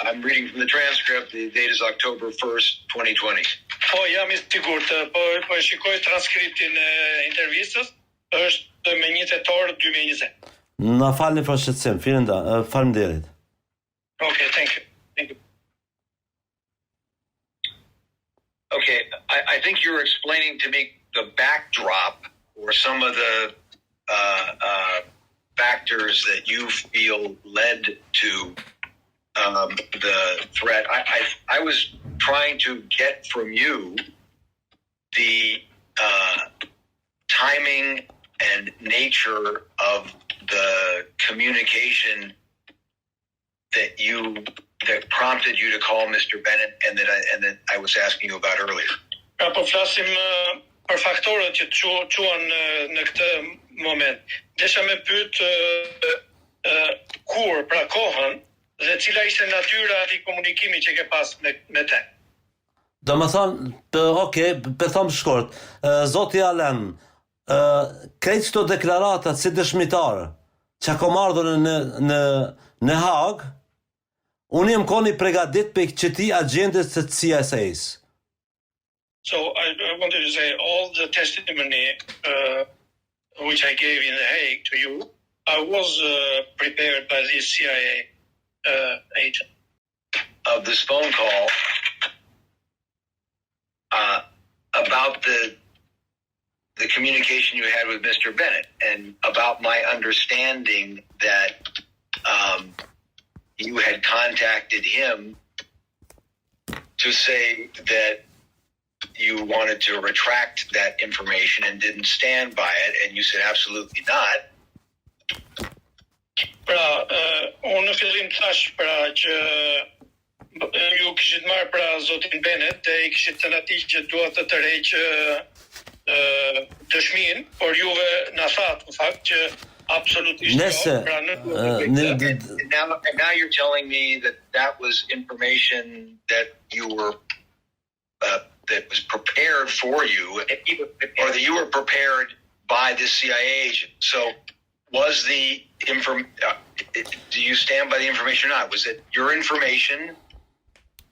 I'm reading from the transcript. The date is October 1st, 2020. Po, jam I sigurt. Po e shikoj transkriptin e intervistës. Është me 1 tetor 2020. Na falni për shqetësim. Faleminderit. Okay, thank you. Okay, I think you're explaining to me the backdrop or some of the factors that you feel led to the threat. I was trying to get from you the timing and nature of the communication that prompted you to call Mr. Bennett and that I was asking you about earlier. Pra po flasim për faktorët që quan në këtë moment. Desha me pyet kur, pra kohën, dhe cila ishte natyra e komunikimit që ke pas me te. Do më thonë, për thomë shkort, Zoti Alen, krejt qëto deklaratat si dëshmitarë, që kom ardhur në Hagë, unë jem koni pregadit për qëti agendës të CSA's. So I wanted to say all the testimony which I gave in The Hague to you, I was prepared by this CIA agent. Of this phone call about the communication you had with Mr. Bennett and about my understanding that you had contacted him to say that you wanted to retract that information and didn't stand by it, and you said absolutely not. Pra, unë në fillim thash që ju kishit marrë pra zotin Bennett dhe I kishit thënë atij që dua të tërheq dëshminë, por juve na thatë në fakt që absolutisht pra and now you're telling me that that was information that you were that was prepared for you, or that you were prepared by the CIA agent. So was the do you stand by the information or not? Was it your information,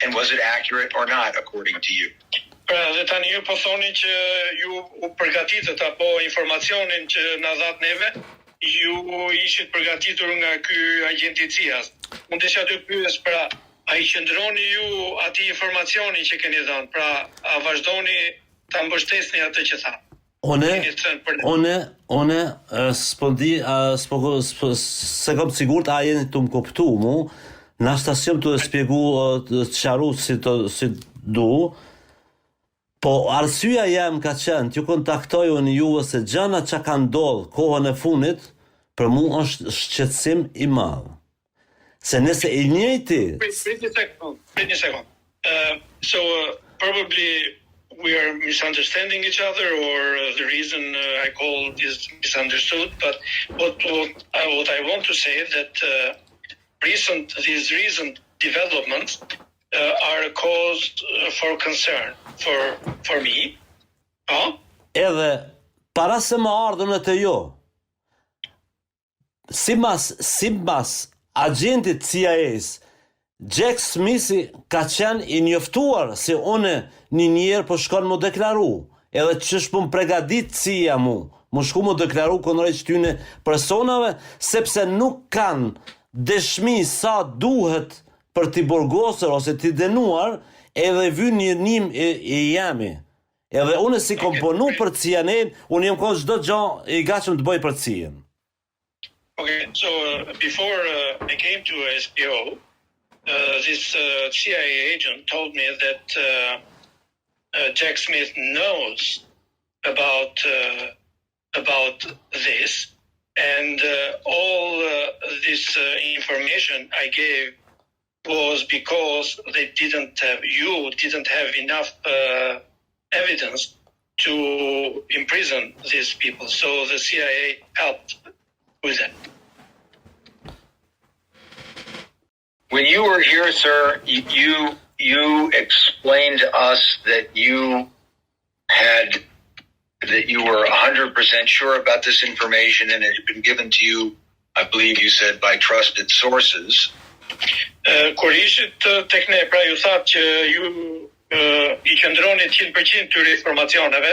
and was it accurate or not according to you? Pra, dhe tani ju po thoni që ju u përgatitët apo informacionin që na dhat neve, ju ishit përgatitur nga ky agent I CIA-s. Unë desha të pyes pra, a I qëndroni ju atij informacioni që keni dhënë? Pra, a vazhdoni ta mbështesni atë që tha? One se kam sigurt a jeni të më kuptu mu, në stacion të spjegu të qaru si du, po arsyeja jam ka qenë t'ju kontaktoj unë juve se gjana që ka ndodhë kohën e funit, për mu është shqetësim I madh. Se nëse I njëjti... Wait a second. So probably we are misunderstanding each other, or the reason I called is misunderstood. But what I want to say is that these recent developments are a cause for concern for me. Edhe para se më ardhën e të jo, si mas agentit CIA-s, Jack Smithi ka qenë I njoftuar se une një njerë po shkon më deklaru, edhe që shpo më pregadit CIA më shku më deklaru këndrej qëtyne personave, sepse nuk kanë dëshmi sa duhet për t'i burgosur ose t'i denuar, edhe vy një njim I jemi. Edhe une si kom ponu për CIA-n, unë jem kohë çdo gjë I gatshëm të bëj për CIA-n. Okay, so before I came to SPO, this CIA agent told me that Jack Smith knows about this, and all this information I gave was because you didn't have enough evidence to imprison these people, so the CIA helped with that. When you were here, sir, you explained to us that you were 100% sure about this information, and it had been given to you, I believe you said, by trusted sources. Kur ishit tek ne, pra ju thatë që ju I qëndroni 100% këtyre informacioneve,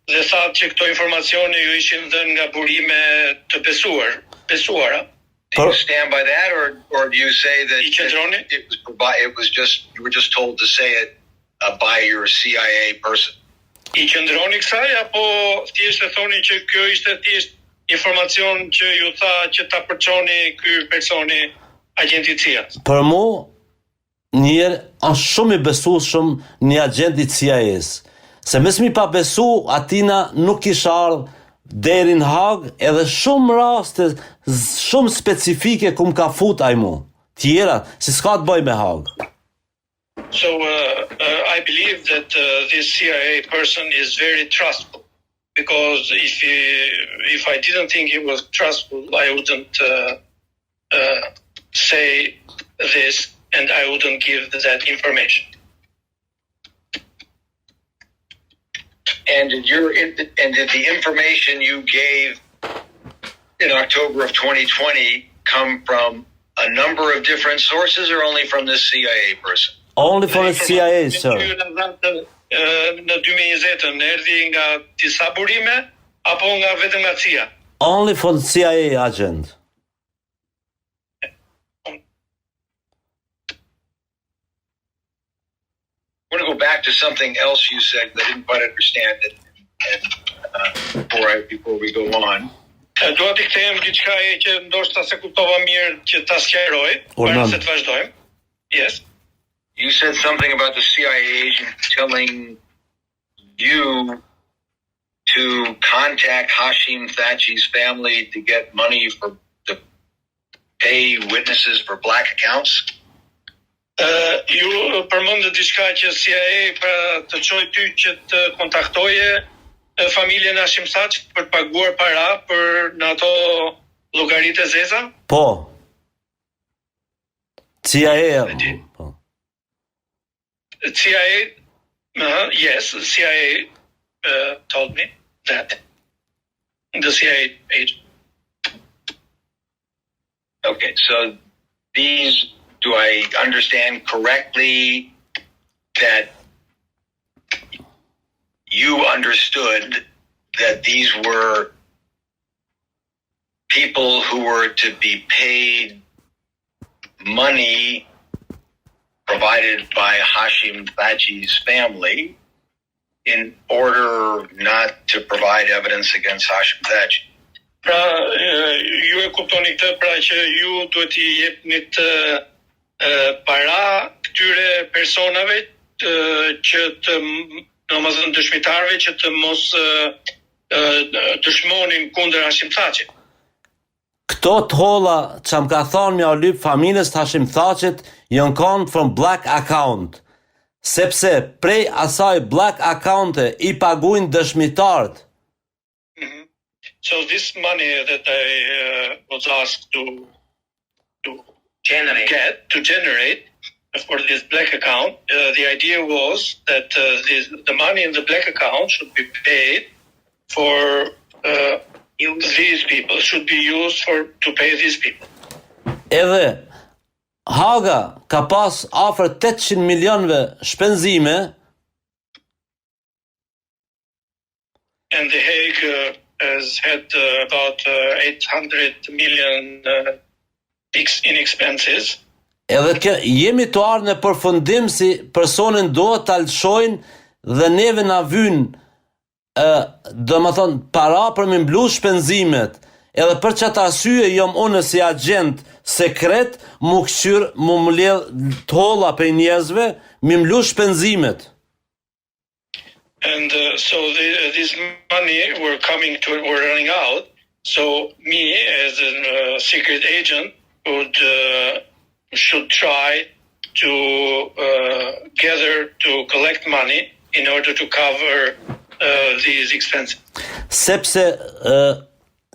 dhe thatë që këto informacione ju ishin dhënë nga burime të besuara. Do you stand by that, or do you say that it was just you were just told to say it by your CIA person? I qëndroni kësaj, apo thjesht e thoni që kjo ishte thjesht informacion që ju tha që ta përçoni ky personi agenti CIA-s? Për mu, njerë është shumë I besueshëm një agent I CIA-s. Se mes mi pa besu, atina nuk kisha ardhë deri në Hag, edhe shumë raste, shumë specifike kum ka fut ai mu. Tjera, si s'ka të bëj me Hag. So I believe that this CIA person is very trustful, because if I didn't think he was trustful, I wouldn't say this, and I wouldn't give that information. And did the information you gave in October of 2020 come from a number of different sources, or only from this CIA person? Only from the CIA, sir. Në 2020 erdhi nga disa burime apo nga vetëm nga CIA? Only from the CIA agent. I want to go back to something else you said, because I didn't quite understand it, and before we go on. Dua t'i kthehem diçka që ndoshta se kuptova mirë që ta sqaroj, para se të vazhdojmë. Yes. You said something about the CIA agent telling you to contact Hashim Thaçi's family to get money to pay witnesses for black accounts? Ju përmendët diçka që CIA pra të çojë ty që të kontaktoje familjen Hashim Thaçi për të paguar para për në ato llogaritë zeza? Po. CIA. Po. CIA, yes, CIA told me that. The CIA agent. Okay, so do I understand correctly that you understood that these were people who were to be paid money provided by Hashim Thaçi's family in order not to provide evidence against Hashim Thaçi? Pra, ju e kuptoni këtë, pra që ju duhet i jepni të para këtyre personave që të domethënë dëshmitarëve që të mos dëshmonin kundër Hashim Thaçit. Këto të holla që më ka thonë mja lyp familjes të Hashim Thaçit janë kanë from black account, sepse prej asaj black account i paguajnë dëshmitarët. So this money that I was asked to generate for this black account, the idea was that the money in the black account should be paid for these people, should be used to pay these people. Edhe Haga ka pas afër 800 milionëve shpenzime. And The Hague has had about 800 million in expenses. Edhe jemi të ardhur në përfundim si personin duhet ta lëshojnë dhe neve na vyn domethën para për me mblu shpenzimet. Edhe për çat arsye jam unë si agent sekret mu mbledh të holla për njerëzve me mblu shpenzimet. And so this money were running out. So me as a secret agent should try to collect money in order to cover these expenses. Sepse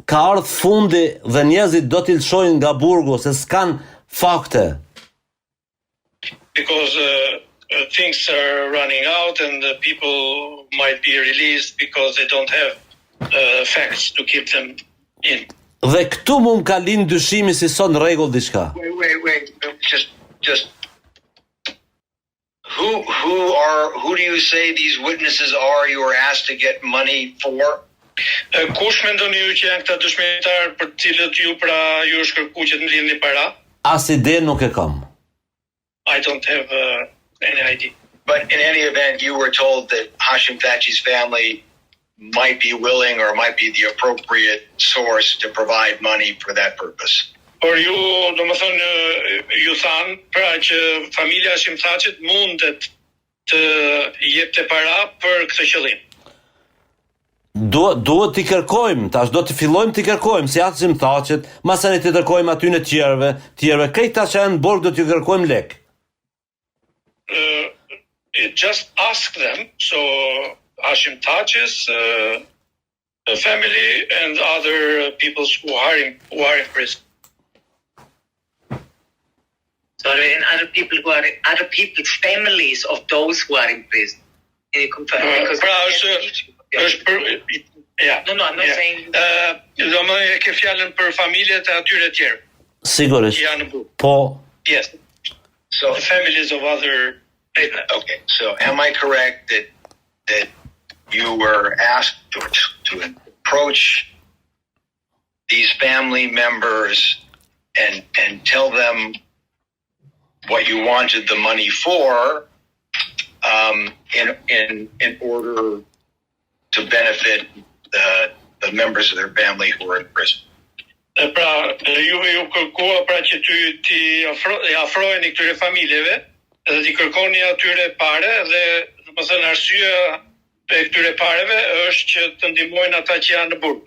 ka ardhur fundi dhe njerëzit do t'i lëshojnë nga burgu se s'kan fakte. Because things are running out and the people might be released because they don't have facts to keep them in. Dhe këtu më ka lind dyshimi si son rregull diçka. Wait. Just who do you say these witnesses are you were asked to get money for? Kush mendoni ju që janë këta dëshmitar për të cilët ju është kërkuar që të ndihni para? As ide nuk e kam. I don't have any idea. But in any event, you were told that Hashim Thaçi's family might be willing or might be the appropriate source to provide money for that purpose. Por ju, domethënë, ju thanë pra që familja Hashim Thaçit mundet të jepte para për këtë qëllim. Duhet t'i kërkojmë, tash do të fillojmë t'i kërkojmë, si Hashim Thaçit, masani t'i kërkojmë aty në tjerëve, këta që janë në burg do t'i kërkojmë lek. Just ask them, so Hashim Thaçi's family and other people who are in prison. Sorry, and other people's families of those who are in prison. Can you confirm? No, I'm not saying. Do më e ke fjalën për familjet e atyre tjerë. Sigurisht. Po. Yes. So the families of other. Okay. So am I correct that you were asked to approach these family members and tell them what you wanted the money for, in order to benefit the the members of their family who are in prison. Pra, juve ju kërkua pra që ti afroheni këtyre familjeve dhe ti kërkoni atyre pare dhe domethënë arsyeja e këtyre pareve është që të ndihmojnë ata që janë në burg.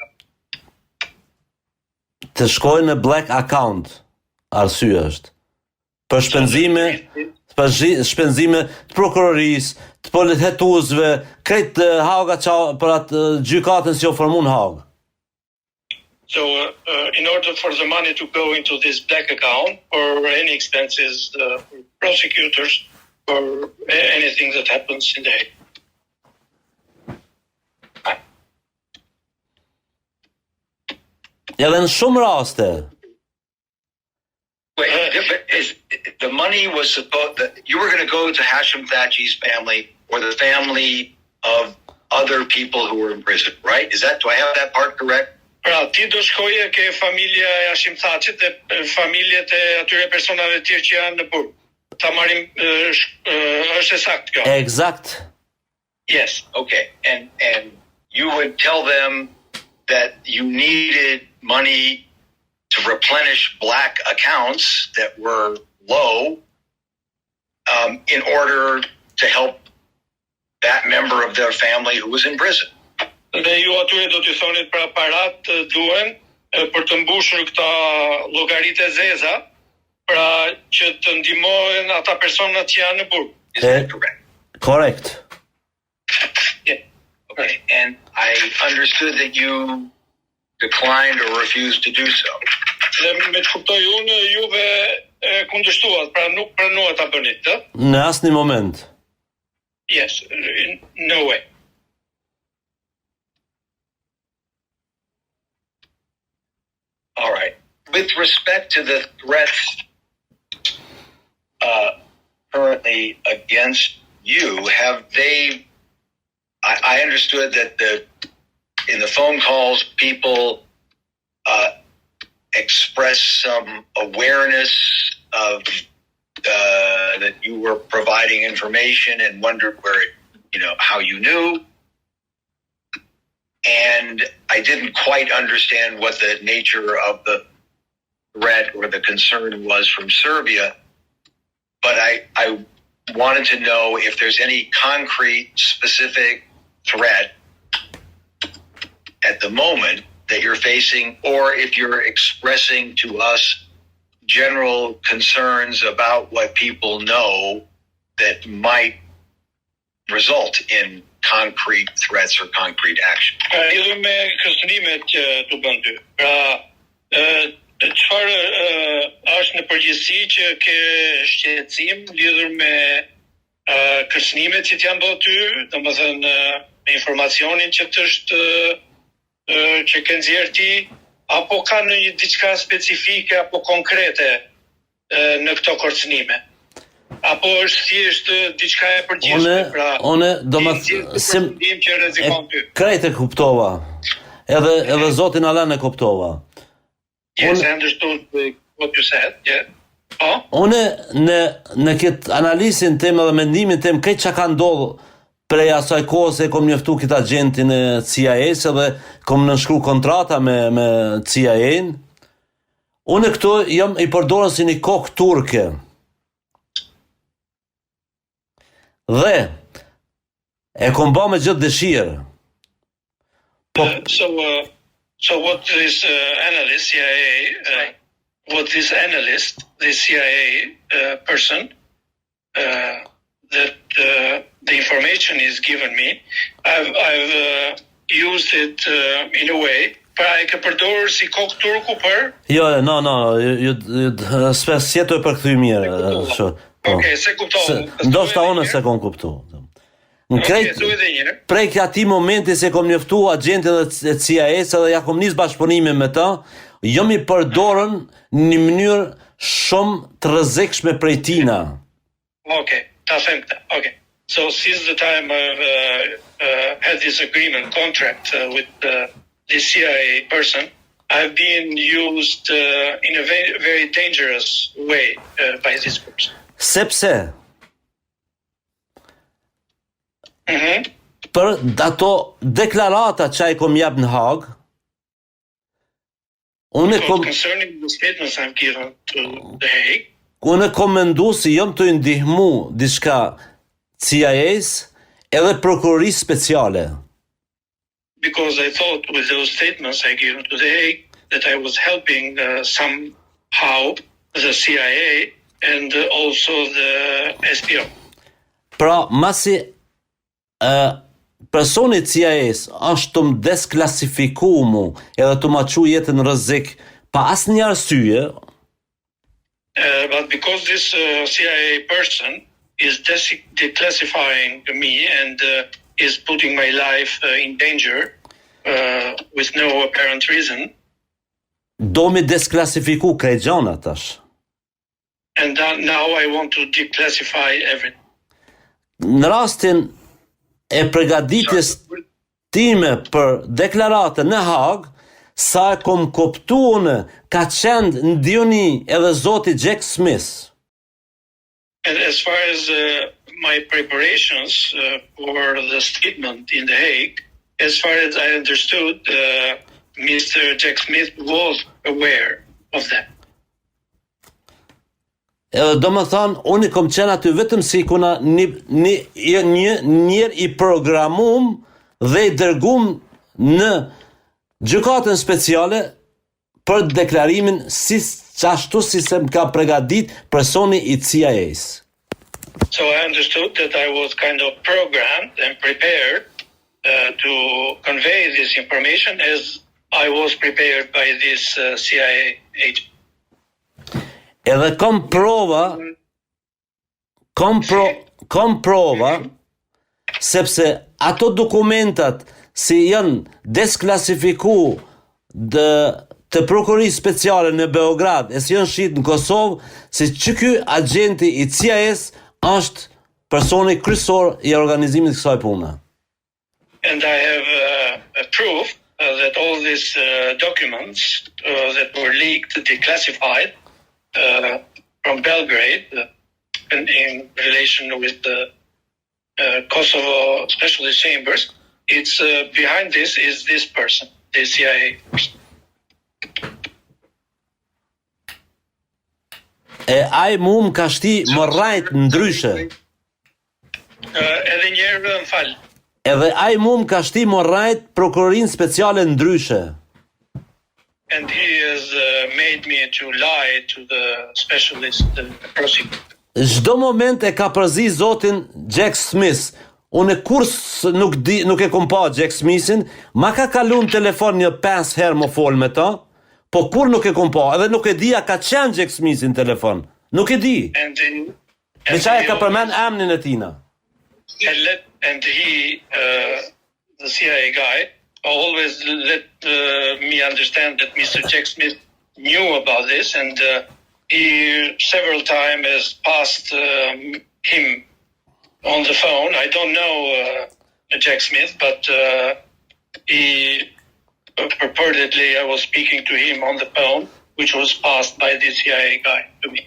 Të shkojnë në black account, arsyeja është. Për shpenzime të prokurorisë, të polithetuesve, këtë Haga për atë gjykatën që u formuan Hag. So, in order for the money to go into this black account for any expenses, for prosecutors, for anything that happens in the Hague. Edhe në shumë raste. The money was supposed that you were going to go to Hashim Thaçi's family or the family of other people who were in prison, right? Do I have that part correct? Pra, ti do shkoje ke familja e Hashim Thaçit dhe familjet e atyre personave të tjerë që janë në burg. Ta marrim është saktë kjo. Exact. Yes, okay. And you would tell them that you needed money to replenish black accounts that were low in order to help that member of their family who was in prison. Dhe ju atyre do t'i thonit pra parat duhen për të mbushur këta llogaritë e zeza, pra që të ndihmohen ata personat që janë në burg. Is that correct? Correct. Yeah. Okay. And I understood that you declined or refused to do so. Dhe me të kuptoj unë, juve kundërshtuat, pra nuk pranuat ta bëni këtë. Në asnjë moment. Yes, no way. All right. With respect to the threats currently against you, have they? I understood that in the phone calls, people expressed some awareness of that you were providing information and wondered how you knew. And I didn't quite understand what the nature of the threat or the concern was from Serbia, but I wanted to know if there's any concrete, specific threat at the moment that you're facing, or if you're expressing to us general concerns about what people know that might result in concrete threats or concrete action. Lidhur me kërcënimet që tu bën ty. Pra, çfarë është në përgjithësi që ke shqetësim lidhur me kërcënimet që t'janë bërë ty, domethënë me informacionin që që ke nxjerrë ti, apo ka ndonjë diçka specifike apo konkrete në këto kërcënime? Apo është thjesht diçka e përgjithshme, pra. Unë domethënë që rrezikon ty. Krejt e kuptova. Edhe Zotin Alan e kuptova. Yes, I understood what you said, yeah. Unë në këtë analizin tim edhe mendimin tim këtë që ka ndodhur prej asaj kohë se kom njoftu këtë agentin e CIA-s edhe kom nënshkru kontrata me CIA-n. Unë këtu jam i përdorur si një kokë turke. Dhe e kom bë me gjithë dëshirë. So what this analyst, CIA, this CIA person, that the information is given me, I've used it in a way. Pra e ke përdorur si kokë turku për? Jo, s'jetoj për këthy mirë. Okej, se kuptova. Ndoshta unë se kom kuptu. Prej këtij momenti se kom njoftu agentët e CIA-s edhe ja kom nis bashkëpunimin me ta, jam i përdorën në mënyrë shumë të rrezikshme prej tina. Okay, ta them këtë. Okay. So since the time I've had this agreement contract with this CIA person, I've been used in a very, very dangerous way by this person. Sepse për ato deklarata që ai kom jap në Hag, Concerning the statements I'm given to The Hague, unë kom mendu si jom të ndihmu diçka CIA-s edhe prokurorisë speciale. because I thought with those statements I given to The Hague that I was helping somehow the CIA and also the SPO. Pra, masi personi CIA-s është të më desklasifiku mu edhe të ma qu jetën rrezik pa asnjë arsye, But because this CIA person is declassifying me and is putting my life in danger with no apparent reason, do mi desklasifiku krejt gjana tash. and now I want to declassify everything. Në rastin e përgatitjes time për deklaratën në Hag, sa e kom kuptu unë, ka qenë ndjoni edhe zoti Jack Smith. And as far as my preparations for the statement in The Hague, as far as I understood, Mr. Jack Smith was aware of that. Edhe do më thonë, unë i kom qenë aty vetëm si kuna njerë i programum dhe i dërgum në gjykatën speciale për deklarimin qashtu si se më ka pregadit personi i CIA-s. So I understood that I was kind of programmed and prepared to convey this information as I was prepared by this CIA agent. Edhe kom prova, sepse ato dokumentat si janë desklasifiku të prokurorisë speciale në Beograd, e si janë shit në Kosovë, si që ky agenti i CIA-s është personi kryesor i organizimit kësaj pune. And I have a proof that all these documents that were leaked, declassified from Belgrade in relation with the Kosovo Specialist Chambers, it's behind this is this person, the CIA person. E ai mu më ka shti më rajt ndryshe. Edhe njerë më falë. Edhe ai mu më ka shti më rajt prokurorinë speciale ndryshe. And he has made me to lie to the specialist prosecutor. Çdo moment e ka përzi zotin Jack Smith. Unë kurs nuk e kom pa Jack Smithin, ma ka kalu në telefon një 5 herë më fol me ta, po kur nuk e kom pa, edhe nuk e di a ka qenë Jack Smithin telefon. Nuk e di. Veçaj e ka përmen emnin e tina. And he, the CIA guy, always let me understand that Mr. Jack Smith knew about this, and he several times has passed him on the phone. I don't know Jack Smith, but he purportedly I was speaking to him on the phone, which was passed by the CIA guy to me.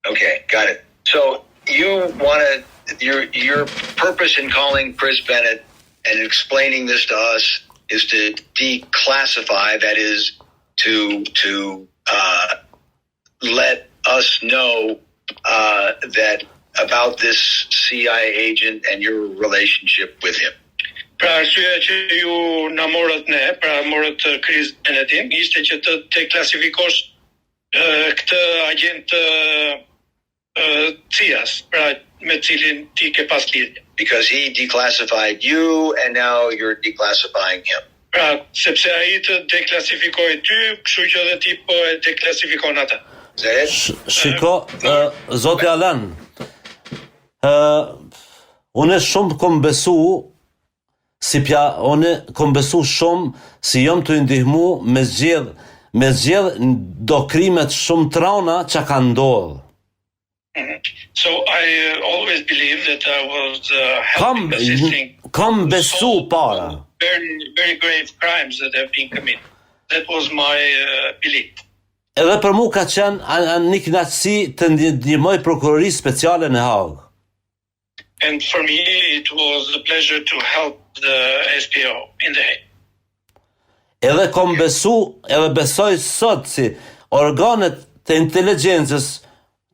Okay, got it. So you wanted your purpose in calling Chris Bennett and explaining this to us is to declassify, that is to let us know that about this CIA agent and your relationship with him. Pra arsyeja që ju na morët ne, pra morët Chris Bennettin, ishte që të deklasifikosh këtë agent CIA-s, pra me cilin ti ke pas lidhje. Because he declassified you and now you're declassifying him. Pra, sepse ai të deklasifikoi ty, kështu që edhe ti po e deklasifikon atë. Is that it? Shiko, zoti Alan, unë shumë kom besu, unë kom besu shumë si jom të ndihmu me zgjedh do krimet shumë trona që ka ndodhë. So I always believed that I was helping assisting Kam besu para. very, very grave crimes that have been committed. That was my belief. Edhe për mu ka qenë një kënaqësi të ndihmoj prokurorisë speciale në Hagë. And for me, it was a pleasure to help the SPO in The Hague. edhe kom besu, edhe besoj sot si organet të inteligjencës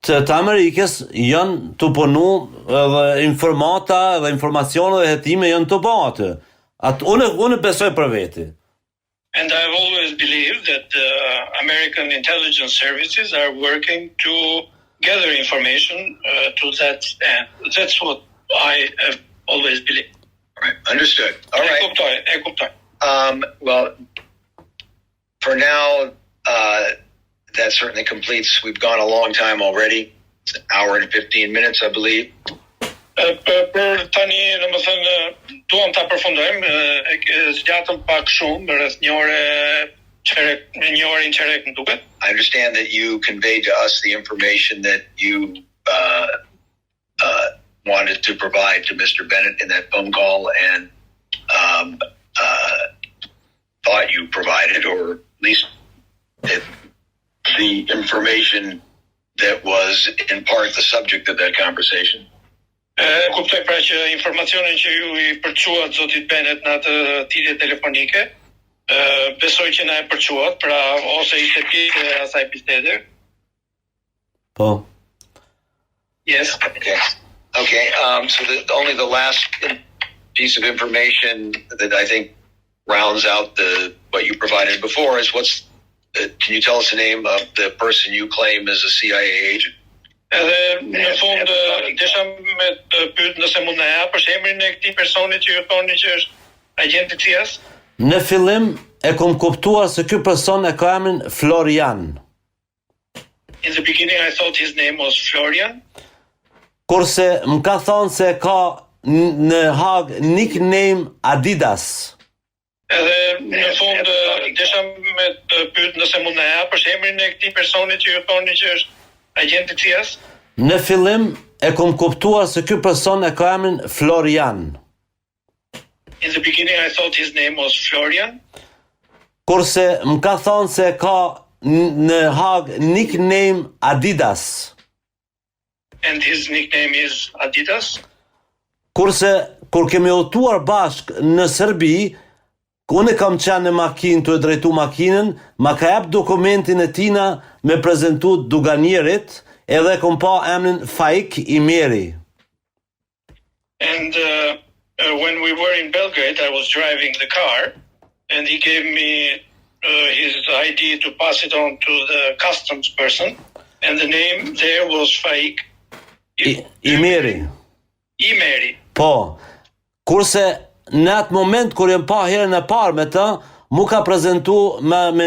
të Amerikës janë të punu edhe informata edhe informacione dhe hetime janë të ba atë. Unë besoj për veti. And I've always believed that American intelligence services are working to gather information to that end. That's what I have always believed. All right, understood. All right. E kuptoj. Well, for now, that certainly completes. We've gone a long time already. It's an hour and 15 minutes, I believe. Për tani, domethënë, duam ta përfundojmë, zgjatëm pak shumë, rreth një orë çerek më duket. I understand that you conveyed to us the information that you wanted to provide to Mr. Bennett in that phone call, and thought you provided, or at least the information that was in part the subject of that conversation. Kuptoj pra që informacionin që ju i përquat zotit Bennett në atë thirrje telefonike, besoj që na e përquat, pra ose ishte pjesë e asaj bisede. Po. Yes. Okay. So only the last piece of information that I think rounds out what you provided before is can you tell us the name of the person you claim is a CIA agent? Edhe në fund desha me të pyet nëse mund na japësh emrin e këtij personi që ju thoni që është agent i CIA-s? Në fillim e kom kuptuar se ky person e ka emrin Florian. In the beginning I thought his name was Florian. Kurse më ka thonë se ka në Hag nickname Adidas. Edhe në fund desha me të pyet nëse mund na japësh emrin e këtij personi që ju thoni që është agent i CIA-s? Në fillim e kom kuptuar se ky person e ka emrin Florian. In the beginning I thought his name was Florian. Kurse më ka thonë se ka në Hag nickname Adidas. And his nickname is Adidas. Kurse kur kemi udhëtuar bashk në Serbi, unë kam qenë në makinë të e drejtu makinën, ma ka jap dokumentin e tina me prezentu duganierit, edhe kom pa emrin Faik Imeri. And when we were in Belgrade, I was driving the car, and he gave me his ID to pass it on to the customs person, and the name there was Faik Imeri. Imeri. Po, kurse në atë moment kur jem pa herën e parë me të, mu ka prezentu me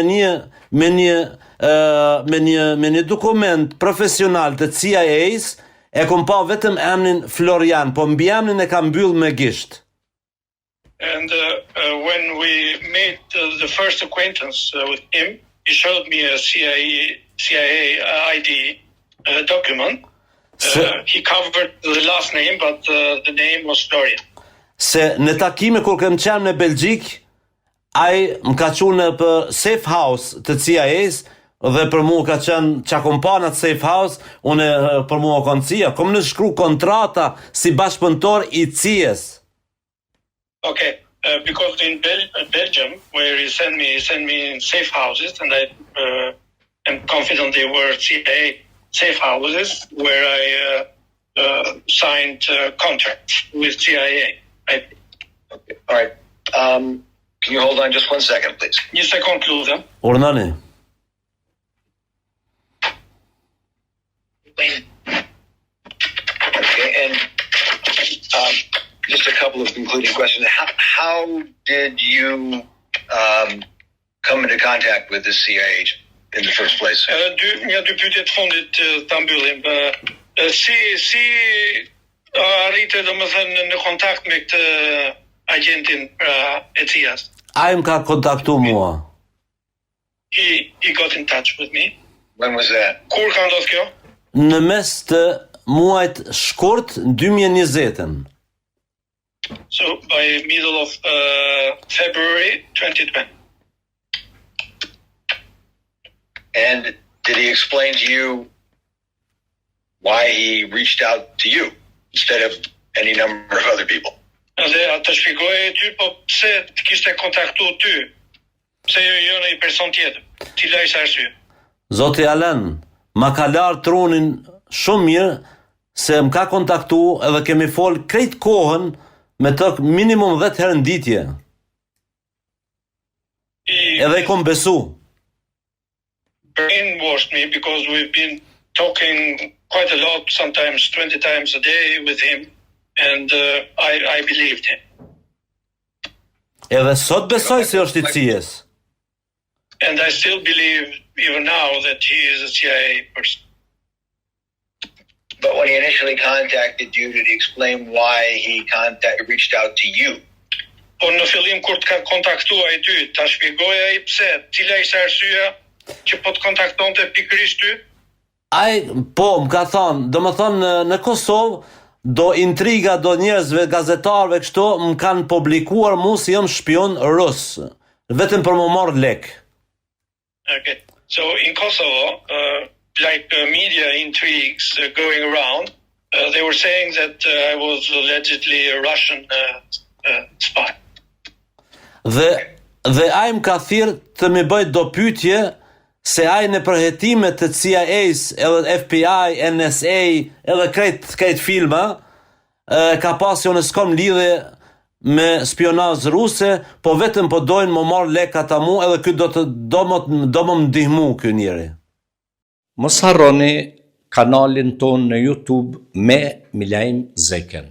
një dokument profesional të CIA-s, e kom pa vetëm emrin Florian, po mbi emrin e ka mbyll me gisht. And when we made the first acquaintance with him, he showed me a CIA ID document. He covered the last name, but the name was Florian. Se në takime kur kem qenë në Belgjik, ai më ka qunë për safe house të CIA-s, dhe për mu ka qenë qa kompanat safe house, unë për mu o konë CIA, kom në shkru kontrata si bashkëpunëtor i CIA-s. Okay, because in Belgium, where he sent me in safe houses, and I am confident they were CIA safe houses, where I signed contracts with CIA. Okay. All right. Can you hold on just 1 second, please? Një sekond lutem. Urnani. Okay, and just a couple of concluding questions. How did you come into contact with this CIA agent in the first place? Dy pyetje të fundit ta mbyllim. Si arrite domethënë në kontakt me këtë agentin e CIA-s? Ai më ka kontaktu mua. He got in touch with me. When was that? Kur ka ndodhur kjo? Në mes të muajt shkurt 2020-ën. So by middle of February 2020. And did he explain to you why he reached out to you instead of any number of other people? Dhe atë shpjegoi ty, po pse të kishte kontaktuar ty? Pse jo në një person tjetër? Cila ishte arsye? Zoti Alen, ma ka larë trunin shumë mirë se më ka kontaktu edhe kemi fol krejt kohën me të minimum 10 herë në ditje. Edhe I kom besu. Brainwashed me because we've been talking quite a lot, sometimes 20 times a day with him, and I believed him. Edhe sot besoj se është I cies. And I still believe, even now, that he is a CIA person. But when he initially contacted you, did he explain why he reached out to you? Po në fillim kur të ka kontaktuar ty, ta shpjegoja ai pse, cila ishte arsyeja që po të kontaktonte pikërisht ty? Ai, po, më ka thonë, do më thonë në Kosovë, do intriga, do njerëzve, gazetarve, kështu, më kanë publikuar mu si jam shpion rus, vetëm për më marrë lek. Okay. So in Kosovo, like media intrigues going around, they were saying that I was allegedly a Russian spy. Dhe ai më ka thirrë të më bëj do pyetje se ai në përhetimet të CIA-s, edhe FBI, NSA, edhe krejt filma, ka pasur në s'kom lidhje me spionazh ruse, po vetëm po dojnë më marrë lek ata mu, edhe ky do më ndihmu ky njeri. Mos harroni kanalin ton në YouTube me Milajm Zeken.